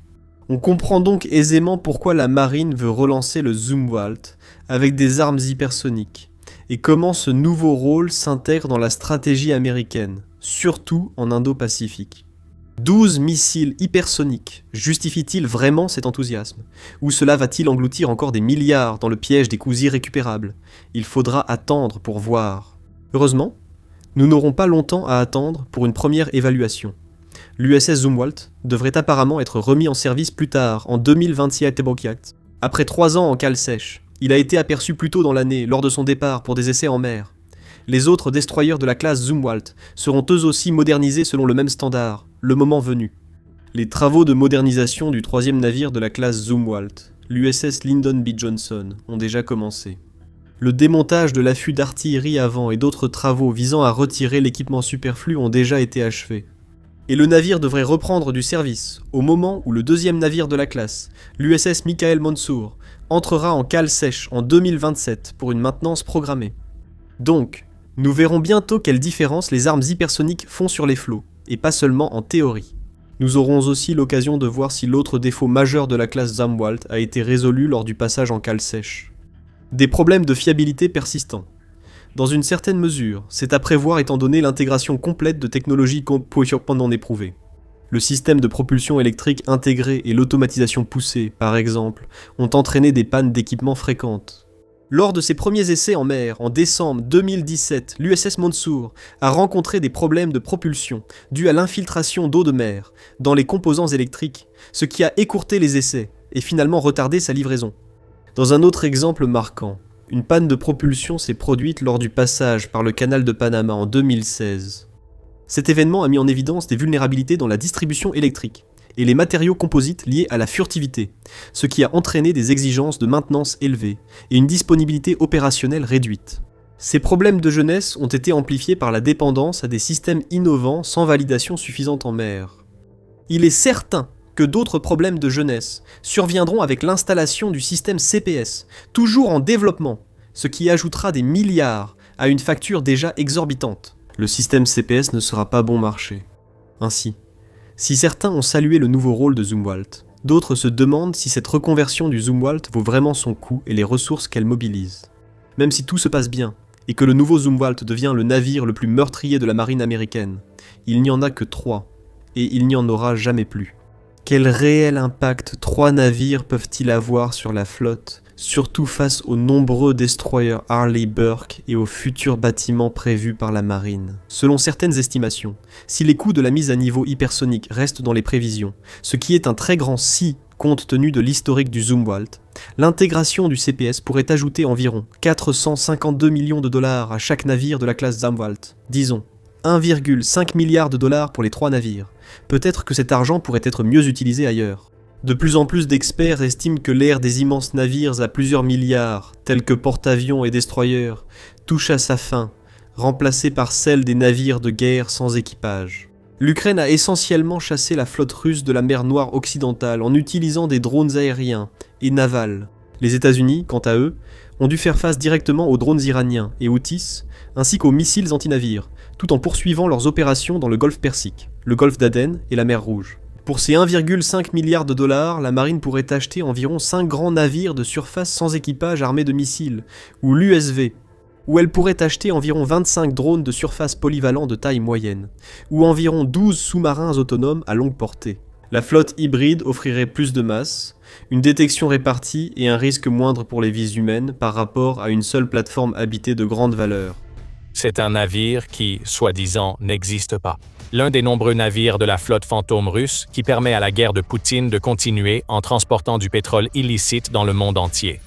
On comprend donc aisément pourquoi la marine veut relancer le Zumwalt avec des armes hypersoniques, et comment ce nouveau rôle s'intègre dans la stratégie américaine, surtout en Indo-Pacifique. 12 missiles hypersoniques justifient-ils vraiment cet enthousiasme? Ou cela va-t-il engloutir encore des milliards dans le piège des coûts irrécupérables? Il faudra attendre pour voir. Heureusement, nous n'aurons pas longtemps à attendre pour une première évaluation. L'USS Zumwalt devrait apparemment être remis en service plus tard, en 2027. Après 3 ans en cale sèche, il a été aperçu plus tôt dans l'année lors de son départ pour des essais en mer. Les autres destroyers de la classe Zumwalt seront eux aussi modernisés selon le même standard, le moment venu. Les travaux de modernisation du 3e navire de la classe Zumwalt, l'USS Lyndon B. Johnson, ont déjà commencé. Le démontage de l'affût d'artillerie avant et d'autres travaux visant à retirer l'équipement superflu ont déjà été achevés. Et le navire devrait reprendre du service au moment où le 2e navire de la classe, l'USS Michael Mansour, entrera en cale sèche en 2027 pour une maintenance programmée. Donc, nous verrons bientôt quelle différence les armes hypersoniques font sur les flots, et pas seulement en théorie. Nous aurons aussi l'occasion de voir si l'autre défaut majeur de la classe Zumwalt a été résolu lors du passage en cale sèche. Des problèmes de fiabilité persistants. Dans une certaine mesure, c'est à prévoir étant donné l'intégration complète de technologies non éprouvées. Le système de propulsion électrique intégré et l'automatisation poussée, par exemple, ont entraîné des pannes d'équipement fréquentes. Lors de ses premiers essais en mer, en décembre 2017, l'USS Mansour a rencontré des problèmes de propulsion dus à l'infiltration d'eau de mer dans les composants électriques, ce qui a écourté les essais et finalement retardé sa livraison. Dans un autre exemple marquant, une panne de propulsion s'est produite lors du passage par le canal de Panama en 2016. Cet événement a mis en évidence des vulnérabilités dans la distribution électrique et les matériaux composites liés à la furtivité, ce qui a entraîné des exigences de maintenance élevées et une disponibilité opérationnelle réduite. Ces problèmes de jeunesse ont été amplifiés par la dépendance à des systèmes innovants sans validation suffisante en mer. Il est certain que d'autres problèmes de jeunesse surviendront avec l'installation du système CPS, toujours en développement, ce qui ajoutera des milliards à une facture déjà exorbitante. Le système CPS ne sera pas bon marché. Ainsi, si certains ont salué le nouveau rôle de Zumwalt, d'autres se demandent si cette reconversion du Zumwalt vaut vraiment son coût et les ressources qu'elle mobilise. Même si tout se passe bien, et que le nouveau Zumwalt devient le navire le plus meurtrier de la marine américaine, il n'y en a que 3, et il n'y en aura jamais plus. Quel réel impact 3 navires peuvent-ils avoir sur la flotte, surtout face aux nombreux destroyers Arleigh Burke et aux futurs bâtiments prévus par la marine? Selon certaines estimations, si les coûts de la mise à niveau hypersonique restent dans les prévisions, ce qui est un très grand si compte tenu de l'historique du Zumwalt, l'intégration du CPS pourrait ajouter environ 452 millions de dollars à chaque navire de la classe Zumwalt, disons 1,5 milliard de dollars pour les 3 navires. Peut-être que cet argent pourrait être mieux utilisé ailleurs. De plus en plus d'experts estiment que l'ère des immenses navires à plusieurs milliards, tels que porte-avions et destroyers, touche à sa fin, remplacée par celle des navires de guerre sans équipage. L'Ukraine a essentiellement chassé la flotte russe de la mer Noire occidentale en utilisant des drones aériens et navals. Les États-Unis, quant à eux, ont dû faire face directement aux drones iraniens et Houthis, ainsi qu'aux missiles anti-navires, tout en poursuivant leurs opérations dans le golfe Persique, le golfe d'Aden et la mer Rouge. Pour ces 1,5 milliard de dollars, la marine pourrait acheter environ 5 grands navires de surface sans équipage armés de missiles, ou l'USV, ou elle pourrait acheter environ 25 drones de surface polyvalents de taille moyenne, ou environ 12 sous-marins autonomes à longue portée. La flotte hybride offrirait plus de masse, une détection répartie et un risque moindre pour les vies humaines par rapport à une seule plateforme habitée de grande valeur. C'est un navire qui, soi-disant, n'existe pas. L'un des nombreux navires de la flotte fantôme russe qui permet à la guerre de Poutine de continuer en transportant du pétrole illicite dans le monde entier.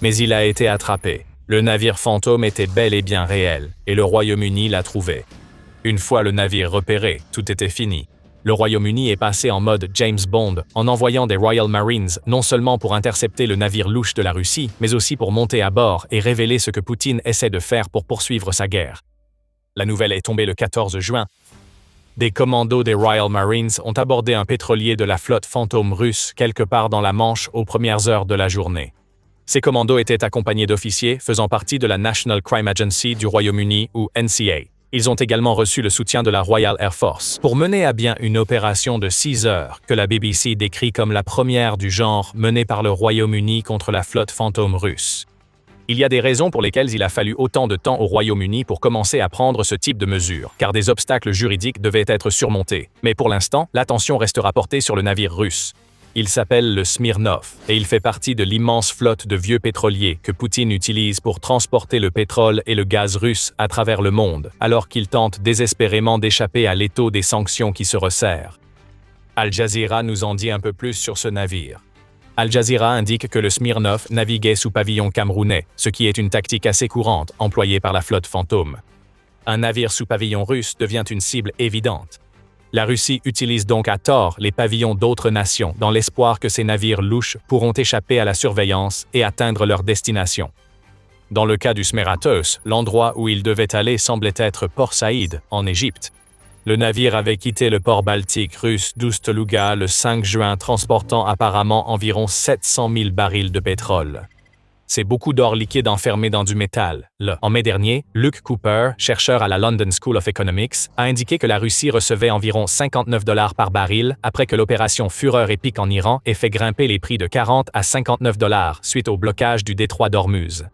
Mais il a été attrapé. Le navire fantôme était bel et bien réel, et le Royaume-Uni l'a trouvé. Une fois le navire repéré, tout était fini. Le Royaume-Uni est passé en mode James Bond en envoyant des Royal Marines non seulement pour intercepter le navire louche de la Russie, mais aussi pour monter à bord et révéler ce que Poutine essaie de faire pour poursuivre sa guerre. La nouvelle est tombée le 14 juin. Des commandos des Royal Marines ont abordé un pétrolier de la flotte fantôme russe quelque part dans la Manche aux premières heures de la journée. Ces commandos étaient accompagnés d'officiers faisant partie de la National Crime Agency du Royaume-Uni ou NCA. Ils ont également reçu le soutien de la Royal Air Force pour mener à bien une opération de 6 heures que la BBC décrit comme la première du genre menée par le Royaume-Uni contre la flotte fantôme russe. Il y a des raisons pour lesquelles il a fallu autant de temps au Royaume-Uni pour commencer à prendre ce type de mesures, car des obstacles juridiques devaient être surmontés. Mais pour l'instant, l'attention restera portée sur le navire russe. Il s'appelle le Smirnov et il fait partie de l'immense flotte de vieux pétroliers que Poutine utilise pour transporter le pétrole et le gaz russe à travers le monde, alors qu'il tente désespérément d'échapper à l'étau des sanctions qui se resserrent. Al Jazeera nous en dit un peu plus sur ce navire. Al Jazeera indique que le Smirnov naviguait sous pavillon camerounais, ce qui est une tactique assez courante employée par la flotte fantôme. Un navire sous pavillon russe devient une cible évidente. La Russie utilise donc à tort les pavillons d'autres nations dans l'espoir que ces navires louches pourront échapper à la surveillance et atteindre leur destination. Dans le cas du Smeratos, l'endroit où il devait aller semblait être Port Saïd, en Égypte. Le navire avait quitté le port baltique russe d'Oust-Luga le 5 juin transportant apparemment environ 700 000 barils de pétrole. C'est beaucoup d'or liquide enfermé dans du métal. En mai dernier, Luke Cooper, chercheur à la London School of Economics, a indiqué que la Russie recevait environ 59 $ par baril après que l'opération Fureur épique en Iran ait fait grimper les prix de 40 à 59 $ suite au blocage du détroit d'Ormuz.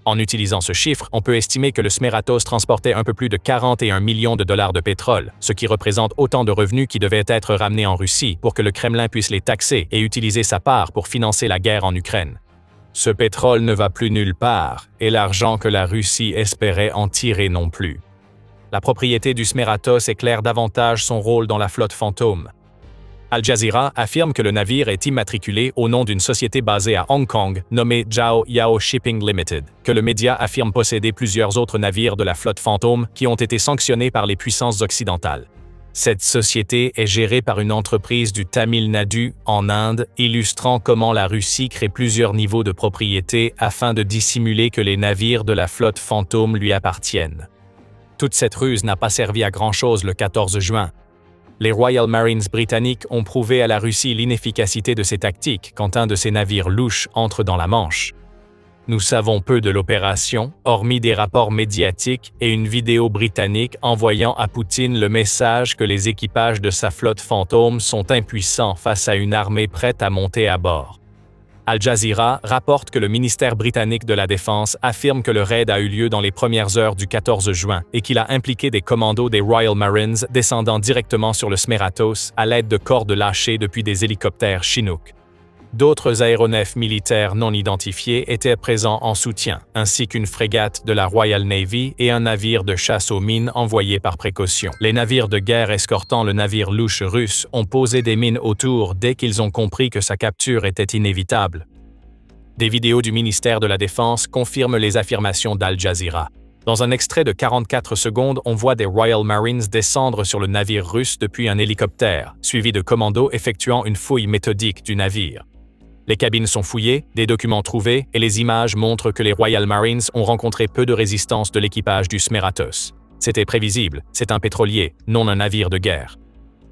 En utilisant ce chiffre, on peut estimer que le Smeratos transportait un peu plus de 41 millions de dollars de pétrole, ce qui représente autant de revenus qui devaient être ramenés en Russie pour que le Kremlin puisse les taxer et utiliser sa part pour financer la guerre en Ukraine. Ce pétrole ne va plus nulle part, et l'argent que la Russie espérait en tirer non plus. La propriété du Smeratos éclaire davantage son rôle dans la flotte fantôme. Al Jazeera affirme que le navire est immatriculé au nom d'une société basée à Hong Kong nommée Zhao Yao Shipping Limited, que le média affirme posséder plusieurs autres navires de la flotte fantôme qui ont été sanctionnés par les puissances occidentales. Cette société est gérée par une entreprise du Tamil Nadu, en Inde, illustrant comment la Russie crée plusieurs niveaux de propriété afin de dissimuler que les navires de la flotte fantôme lui appartiennent. Toute cette ruse n'a pas servi à grand-chose le 14 juin. Les Royal Marines britanniques ont prouvé à la Russie l'inefficacité de ces tactiques quand un de ces navires louches entre dans la Manche. Nous savons peu de l'opération, hormis des rapports médiatiques et une vidéo britannique envoyant à Poutine le message que les équipages de sa flotte fantôme sont impuissants face à une armée prête à monter à bord. Al Jazeera rapporte que le ministère britannique de la Défense affirme que le raid a eu lieu dans les premières heures du 14 juin et qu'il a impliqué des commandos des Royal Marines descendant directement sur le Smeratos à l'aide de cordes lâchées depuis des hélicoptères Chinook. D'autres aéronefs militaires non identifiés étaient présents en soutien, ainsi qu'une frégate de la Royal Navy et un navire de chasse aux mines envoyé par précaution. Les navires de guerre escortant le navire louche russe ont posé des mines autour dès qu'ils ont compris que sa capture était inévitable. Des vidéos du ministère de la Défense confirment les affirmations d'Al Jazeera. Dans un extrait de 44 secondes, on voit des Royal Marines descendre sur le navire russe depuis un hélicoptère, suivi de commandos effectuant une fouille méthodique du navire. Les cabines sont fouillées, des documents trouvés, et les images montrent que les Royal Marines ont rencontré peu de résistance de l'équipage du Smeratos. C'était prévisible, c'est un pétrolier, non un navire de guerre.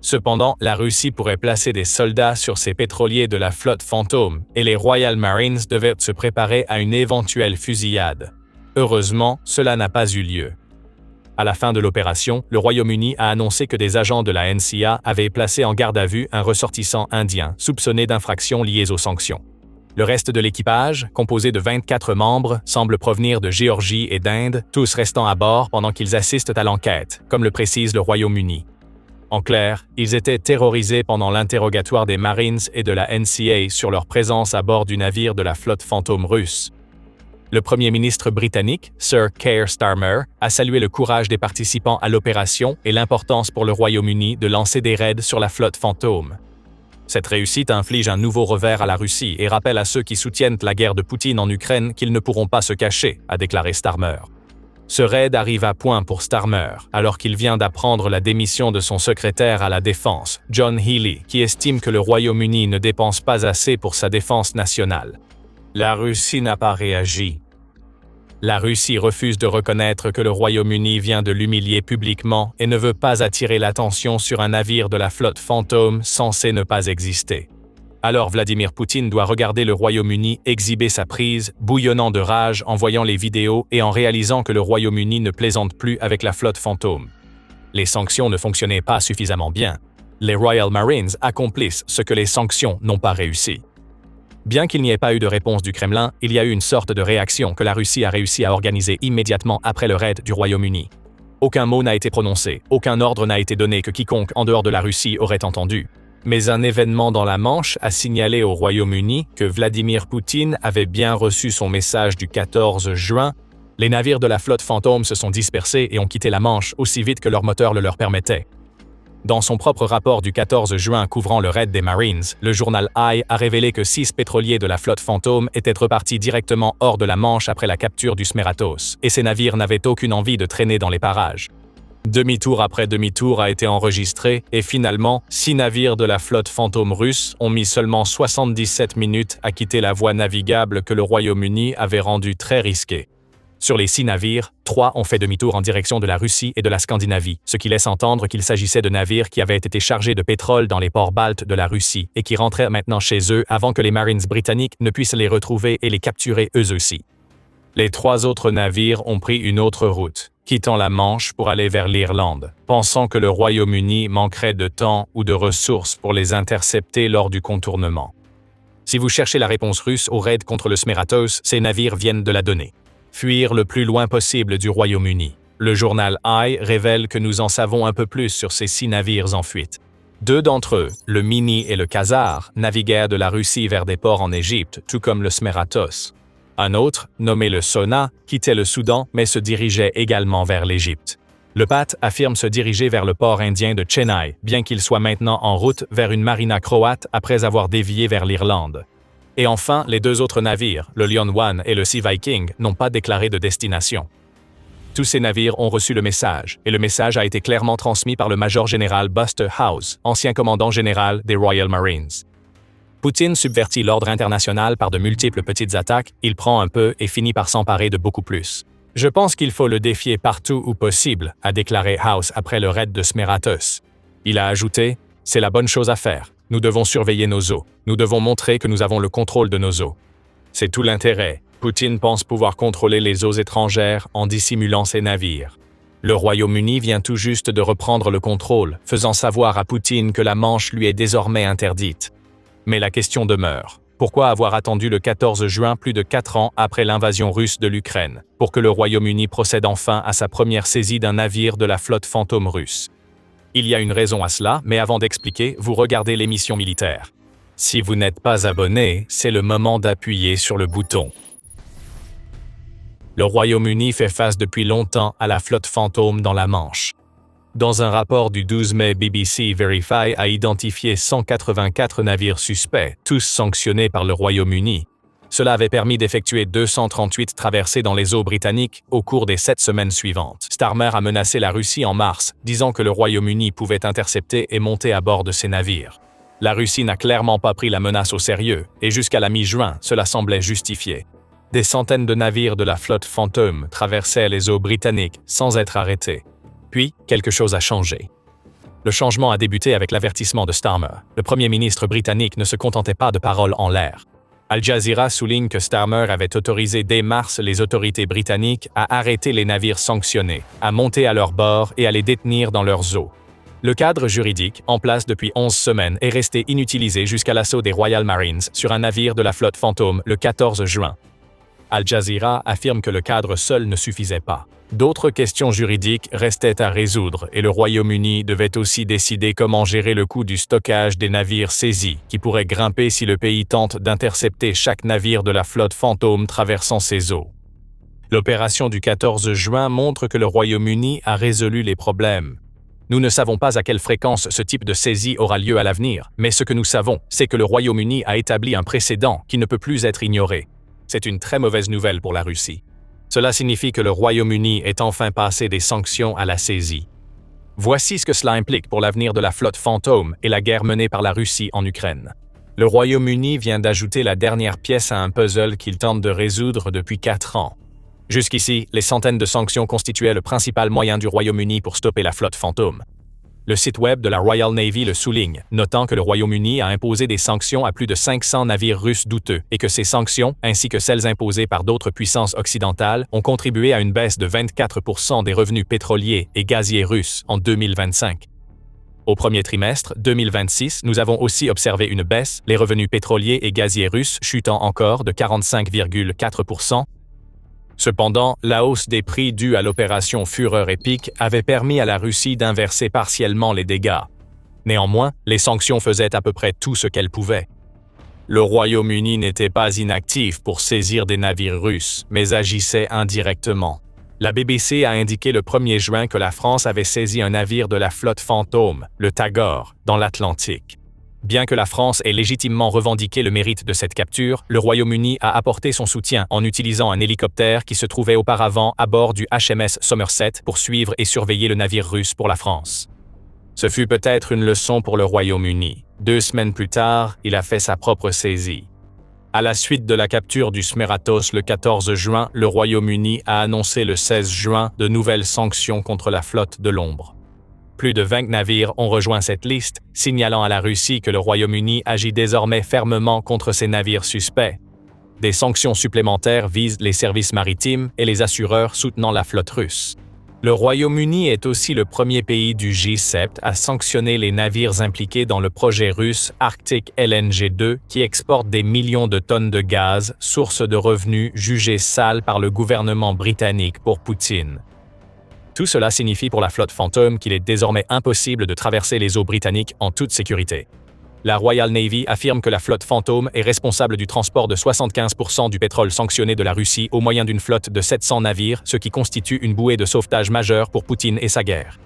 Cependant, la Russie pourrait placer des soldats sur ces pétroliers de la flotte fantôme, et les Royal Marines devaient se préparer à une éventuelle fusillade. Heureusement, cela n'a pas eu lieu. À la fin de l'opération, le Royaume-Uni a annoncé que des agents de la NCA avaient placé en garde à vue un ressortissant indien soupçonné d'infractions liées aux sanctions. Le reste de l'équipage, composé de 24 membres, semble provenir de Géorgie et d'Inde, tous restant à bord pendant qu'ils assistent à l'enquête, comme le précise le Royaume-Uni. En clair, ils étaient terrorisés pendant l'interrogatoire des Marines et de la NCA sur leur présence à bord du navire de la flotte fantôme russe. Le Premier ministre britannique, Sir Keir Starmer, a salué le courage des participants à l'opération et l'importance pour le Royaume-Uni de lancer des raids sur la flotte fantôme. Cette réussite inflige un nouveau revers à la Russie et rappelle à ceux qui soutiennent la guerre de Poutine en Ukraine qu'ils ne pourront pas se cacher, a déclaré Starmer. Ce raid arrive à point pour Starmer, alors qu'il vient d'apprendre la démission de son secrétaire à la Défense, John Healey, qui estime que le Royaume-Uni ne dépense pas assez pour sa défense nationale. La Russie n'a pas réagi. La Russie refuse de reconnaître que le Royaume-Uni vient de l'humilier publiquement et ne veut pas attirer l'attention sur un navire de la flotte fantôme censé ne pas exister. Alors Vladimir Poutine doit regarder le Royaume-Uni exhiber sa prise, bouillonnant de rage en voyant les vidéos et en réalisant que le Royaume-Uni ne plaisante plus avec la flotte fantôme. Les sanctions ne fonctionnaient pas suffisamment bien. Les Royal Marines accomplissent ce que les sanctions n'ont pas réussi. Bien qu'il n'y ait pas eu de réponse du Kremlin, il y a eu une sorte de réaction que la Russie a réussi à organiser immédiatement après le raid du Royaume-Uni. Aucun mot n'a été prononcé, aucun ordre n'a été donné que quiconque en dehors de la Russie aurait entendu. Mais un événement dans la Manche a signalé au Royaume-Uni que Vladimir Poutine avait bien reçu son message du 14 juin. Les navires de la flotte fantôme se sont dispersés et ont quitté la Manche aussi vite que leur moteur le leur permettait. Dans son propre rapport du 14 juin couvrant le raid des Marines, le journal I a révélé que 6 pétroliers de la flotte fantôme étaient repartis directement hors de la Manche après la capture du Smeratos, et ces navires n'avaient aucune envie de traîner dans les parages. Demi-tour après demi-tour a été enregistré, et finalement, 6 navires de la flotte fantôme russe ont mis seulement 77 minutes à quitter la voie navigable que le Royaume-Uni avait rendue très risquée. Sur les 6 navires, 3 ont fait demi-tour en direction de la Russie et de la Scandinavie, ce qui laisse entendre qu'il s'agissait de navires qui avaient été chargés de pétrole dans les ports baltes de la Russie et qui rentraient maintenant chez eux avant que les Marines britanniques ne puissent les retrouver et les capturer eux aussi. Les 3 autres navires ont pris une autre route, quittant la Manche pour aller vers l'Irlande, pensant que le Royaume-Uni manquerait de temps ou de ressources pour les intercepter lors du contournement. Si vous cherchez la réponse russe au raid contre le Smeratos, ces navires viennent de la donner. Fuir le plus loin possible du Royaume-Uni. Le journal I révèle que nous en savons un peu plus sur ces 6 navires en fuite. 2 d'entre eux, le Mini et le Khazar, naviguèrent de la Russie vers des ports en Égypte, tout comme le Smeratos. Un autre, nommé le Sona, quittait le Soudan mais se dirigeait également vers l'Égypte. Le Pat affirme se diriger vers le port indien de Chennai, bien qu'il soit maintenant en route vers une marina croate après avoir dévié vers l'Irlande. Et enfin, les 2 autres navires, le Lion One et le Sea Viking, n'ont pas déclaré de destination. Tous ces navires ont reçu le message, et le message a été clairement transmis par le Major général Buster House, ancien commandant général des Royal Marines. Poutine subvertit l'ordre international par de multiples petites attaques, il prend un peu et finit par s'emparer de beaucoup plus. Je pense qu'il faut le défier partout où possible, a déclaré House après le raid de Smeratos. Il a ajouté, c'est la bonne chose à faire. Nous devons surveiller nos eaux. Nous devons montrer que nous avons le contrôle de nos eaux. C'est tout l'intérêt. Poutine pense pouvoir contrôler les eaux étrangères en dissimulant ses navires. Le Royaume-Uni vient tout juste de reprendre le contrôle, faisant savoir à Poutine que la Manche lui est désormais interdite. Mais la question demeure. Pourquoi avoir attendu le 14 juin plus de 4 ans après l'invasion russe de l'Ukraine, pour que le Royaume-Uni procède enfin à sa première saisie d'un navire de la flotte fantôme russe? Il y a une raison à cela, mais avant d'expliquer, vous regardez l'émission militaire. Si vous n'êtes pas abonné, c'est le moment d'appuyer sur le bouton. Le Royaume-Uni fait face depuis longtemps à la flotte fantôme dans la Manche. Dans un rapport du 12 mai, BBC Verify a identifié 184 navires suspects, tous sanctionnés par le Royaume-Uni. Cela avait permis d'effectuer 238 traversées dans les eaux britanniques au cours des 7 semaines suivantes. Starmer a menacé la Russie en mars, disant que le Royaume-Uni pouvait intercepter et monter à bord de ces navires. La Russie n'a clairement pas pris la menace au sérieux, et jusqu'à la mi-juin, cela semblait justifié. Des centaines de navires de la flotte Fantôme traversaient les eaux britanniques sans être arrêtés. Puis, quelque chose a changé. Le changement a débuté avec l'avertissement de Starmer. Le premier ministre britannique ne se contentait pas de paroles en l'air. Al Jazeera souligne que Starmer avait autorisé dès mars les autorités britanniques à arrêter les navires sanctionnés, à monter à leur bord et à les détenir dans leurs eaux. Le cadre juridique, en place depuis 11 semaines, est resté inutilisé jusqu'à l'assaut des Royal Marines sur un navire de la flotte Fantôme le 14 juin. Al Jazeera affirme que le cadre seul ne suffisait pas. D'autres questions juridiques restaient à résoudre et le Royaume-Uni devait aussi décider comment gérer le coût du stockage des navires saisis, qui pourrait grimper si le pays tente d'intercepter chaque navire de la flotte Fantôme traversant ses eaux. L'opération du 14 juin montre que le Royaume-Uni a résolu les problèmes. Nous ne savons pas à quelle fréquence ce type de saisie aura lieu à l'avenir, mais ce que nous savons, c'est que le Royaume-Uni a établi un précédent qui ne peut plus être ignoré. C'est une très mauvaise nouvelle pour la Russie. Cela signifie que le Royaume-Uni est enfin passé des sanctions à la saisie. Voici ce que cela implique pour l'avenir de la flotte Fantôme et la guerre menée par la Russie en Ukraine. Le Royaume-Uni vient d'ajouter la dernière pièce à un puzzle qu'il tente de résoudre depuis 4 ans. Jusqu'ici, les centaines de sanctions constituaient le principal moyen du Royaume-Uni pour stopper la flotte Fantôme. Le site web de la Royal Navy le souligne, notant que le Royaume-Uni a imposé des sanctions à plus de 500 navires russes douteux et que ces sanctions, ainsi que celles imposées par d'autres puissances occidentales, ont contribué à une baisse de 24% des revenus pétroliers et gaziers russes en 2025. Au premier trimestre 2026, nous avons aussi observé une baisse, les revenus pétroliers et gaziers russes chutant encore de 45,4%. Cependant, la hausse des prix due à l'opération Fureur épique avait permis à la Russie d'inverser partiellement les dégâts. Néanmoins, les sanctions faisaient à peu près tout ce qu'elles pouvaient. Le Royaume-Uni n'était pas inactif pour saisir des navires russes, mais agissait indirectement. La BBC a indiqué le 1er juin que la France avait saisi un navire de la flotte Fantôme, le Tagore, dans l'Atlantique. Bien que la France ait légitimement revendiqué le mérite de cette capture, le Royaume-Uni a apporté son soutien en utilisant un hélicoptère qui se trouvait auparavant à bord du HMS Somerset pour suivre et surveiller le navire russe pour la France. Ce fut peut-être une leçon pour le Royaume-Uni. 2 semaines plus tard, il a fait sa propre saisie. À la suite de la capture du Smeratos le 14 juin, le Royaume-Uni a annoncé le 16 juin de nouvelles sanctions contre la flotte de l'ombre. Plus de 20 navires ont rejoint cette liste, signalant à la Russie que le Royaume-Uni agit désormais fermement contre ces navires suspects. Des sanctions supplémentaires visent les services maritimes et les assureurs soutenant la flotte russe. Le Royaume-Uni est aussi le premier pays du G7 à sanctionner les navires impliqués dans le projet russe Arctic LNG 2 qui exporte des millions de tonnes de gaz, source de revenus jugée sale par le gouvernement britannique pour Poutine. Tout cela signifie pour la flotte Fantôme qu'il est désormais impossible de traverser les eaux britanniques en toute sécurité. La Royal Navy affirme que la flotte Fantôme est responsable du transport de 75% du pétrole sanctionné de la Russie au moyen d'une flotte de 700 navires, ce qui constitue une bouée de sauvetage majeure pour Poutine et sa guerre.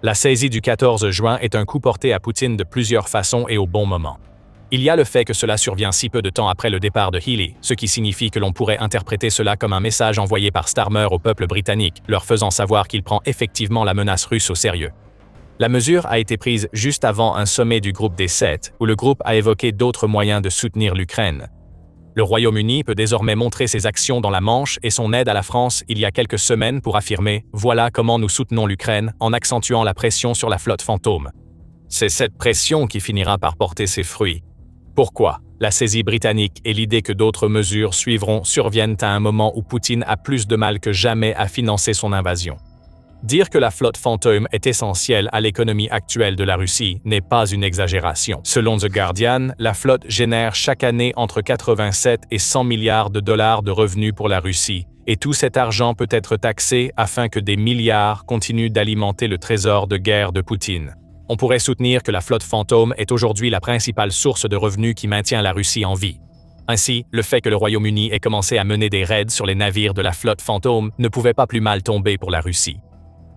La saisie du 14 juin est un coup porté à Poutine de plusieurs façons et au bon moment. Il y a le fait que cela survient si peu de temps après le départ de Healey, ce qui signifie que l'on pourrait interpréter cela comme un message envoyé par Starmer au peuple britannique, leur faisant savoir qu'il prend effectivement la menace russe au sérieux. La mesure a été prise juste avant un sommet du groupe des 7, où le groupe a évoqué d'autres moyens de soutenir l'Ukraine. Le Royaume-Uni peut désormais montrer ses actions dans la Manche et son aide à la France il y a quelques semaines pour affirmer « Voilà comment nous soutenons l'Ukraine » en accentuant la pression sur la flotte Fantôme. C'est cette pression qui finira par porter ses fruits. Pourquoi? La saisie britannique et l'idée que d'autres mesures suivront surviennent à un moment où Poutine a plus de mal que jamais à financer son invasion. Dire que la flotte Fantôme est essentielle à l'économie actuelle de la Russie n'est pas une exagération. Selon The Guardian, la flotte génère chaque année entre 87 et 100 milliards de dollars de revenus pour la Russie, et tout cet argent peut être taxé afin que des milliards continuent d'alimenter le trésor de guerre de Poutine. On pourrait soutenir que la flotte Fantôme est aujourd'hui la principale source de revenus qui maintient la Russie en vie. Ainsi, le fait que le Royaume-Uni ait commencé à mener des raids sur les navires de la flotte Fantôme ne pouvait pas plus mal tomber pour la Russie.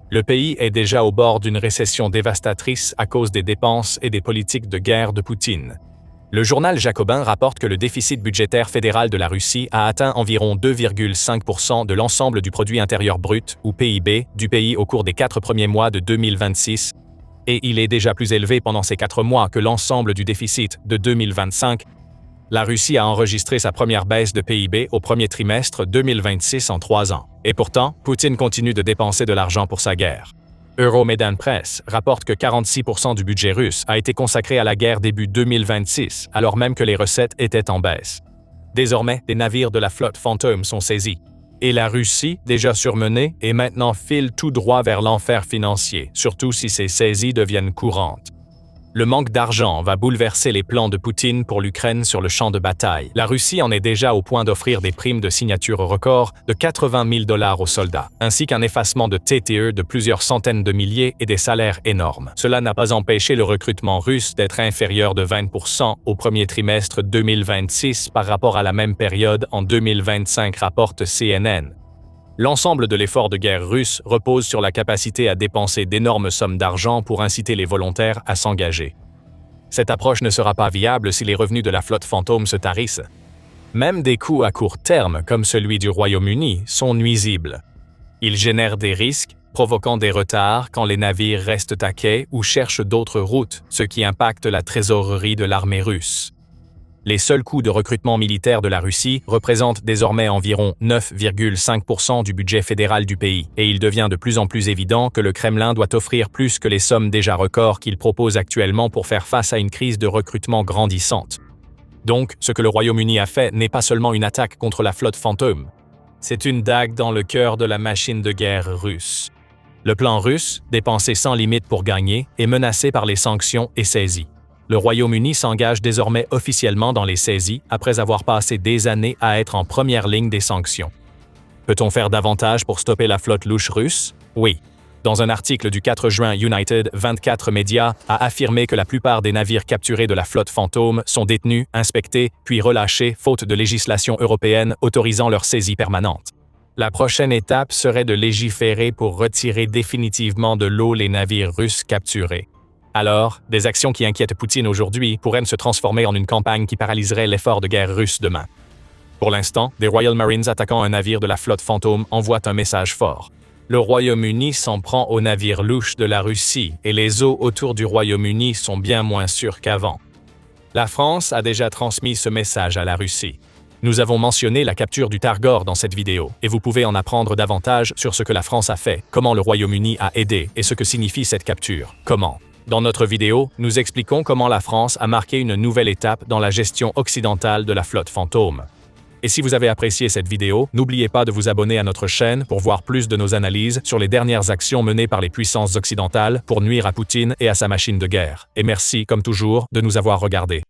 Le pays est déjà au bord d'une récession dévastatrice à cause des dépenses et des politiques de guerre de Poutine. Le journal Jacobin rapporte que le déficit budgétaire fédéral de la Russie a atteint environ 2,5% de l'ensemble du produit intérieur brut, ou PIB, du pays au cours des 4 premiers mois de 2026, et il est déjà plus élevé pendant ces 4 mois que l'ensemble du déficit de 2025. La Russie a enregistré sa première baisse de PIB au premier trimestre 2026 en 3 ans. Et pourtant, Poutine continue de dépenser de l'argent pour sa guerre. Euromaidan Press rapporte que 46% du budget russe a été consacré à la guerre début 2026, alors même que les recettes étaient en baisse. Désormais, des navires de la flotte fantôme sont saisis. Et la Russie, déjà surmenée, est maintenant file tout droit vers l'enfer financier, surtout si ces saisies deviennent courantes. Le manque d'argent va bouleverser les plans de Poutine pour l'Ukraine sur le champ de bataille. La Russie en est déjà au point d'offrir des primes de signature record de 80 000 $ aux soldats, ainsi qu'un effacement de TTE de plusieurs centaines de milliers et des salaires énormes. Cela n'a pas empêché le recrutement russe d'être inférieur de 20% au premier trimestre 2026 par rapport à la même période en 2025, rapporte CNN. L'ensemble de l'effort de guerre russe repose sur la capacité à dépenser d'énormes sommes d'argent pour inciter les volontaires à s'engager. Cette approche ne sera pas viable si les revenus de la flotte fantôme se tarissent. Même des coûts à court terme, comme celui du Royaume-Uni, sont nuisibles. Ils génèrent des risques, provoquant des retards quand les navires restent à quai ou cherchent d'autres routes, ce qui impacte la trésorerie de l'armée russe. Les seuls coûts de recrutement militaire de la Russie représentent désormais environ 9,5% du budget fédéral du pays, et il devient de plus en plus évident que le Kremlin doit offrir plus que les sommes déjà records qu'il propose actuellement pour faire face à une crise de recrutement grandissante. Donc, ce que le Royaume-Uni a fait n'est pas seulement une attaque contre la flotte fantôme, c'est une dague dans le cœur de la machine de guerre russe. Le plan russe, dépensé sans limite pour gagner, est menacé par les sanctions et saisi. Le Royaume-Uni s'engage désormais officiellement dans les saisies après avoir passé des années à être en première ligne des sanctions. Peut-on faire davantage pour stopper la flotte louche russe? Oui. Dans un article du 4 juin, United 24 Médias a affirmé que la plupart des navires capturés de la flotte fantôme sont détenus, inspectés, puis relâchés faute de législation européenne autorisant leur saisie permanente. La prochaine étape serait de légiférer pour retirer définitivement de l'eau les navires russes capturés. Alors, des actions qui inquiètent Poutine aujourd'hui pourraient se transformer en une campagne qui paralyserait l'effort de guerre russe demain. Pour l'instant, des Royal Marines attaquant un navire de la flotte fantôme envoient un message fort. Le Royaume-Uni s'en prend aux navires louches de la Russie et les eaux autour du Royaume-Uni sont bien moins sûres qu'avant. La France a déjà transmis ce message à la Russie. Nous avons mentionné la capture du Targor dans cette vidéo, et vous pouvez en apprendre davantage sur ce que la France a fait, comment le Royaume-Uni a aidé et ce que signifie cette capture. Comment? Dans notre vidéo, nous expliquons comment la France a marqué une nouvelle étape dans la gestion occidentale de la flotte fantôme. Et si vous avez apprécié cette vidéo, n'oubliez pas de vous abonner à notre chaîne pour voir plus de nos analyses sur les dernières actions menées par les puissances occidentales pour nuire à Poutine et à sa machine de guerre. Et merci, comme toujours, de nous avoir regardés.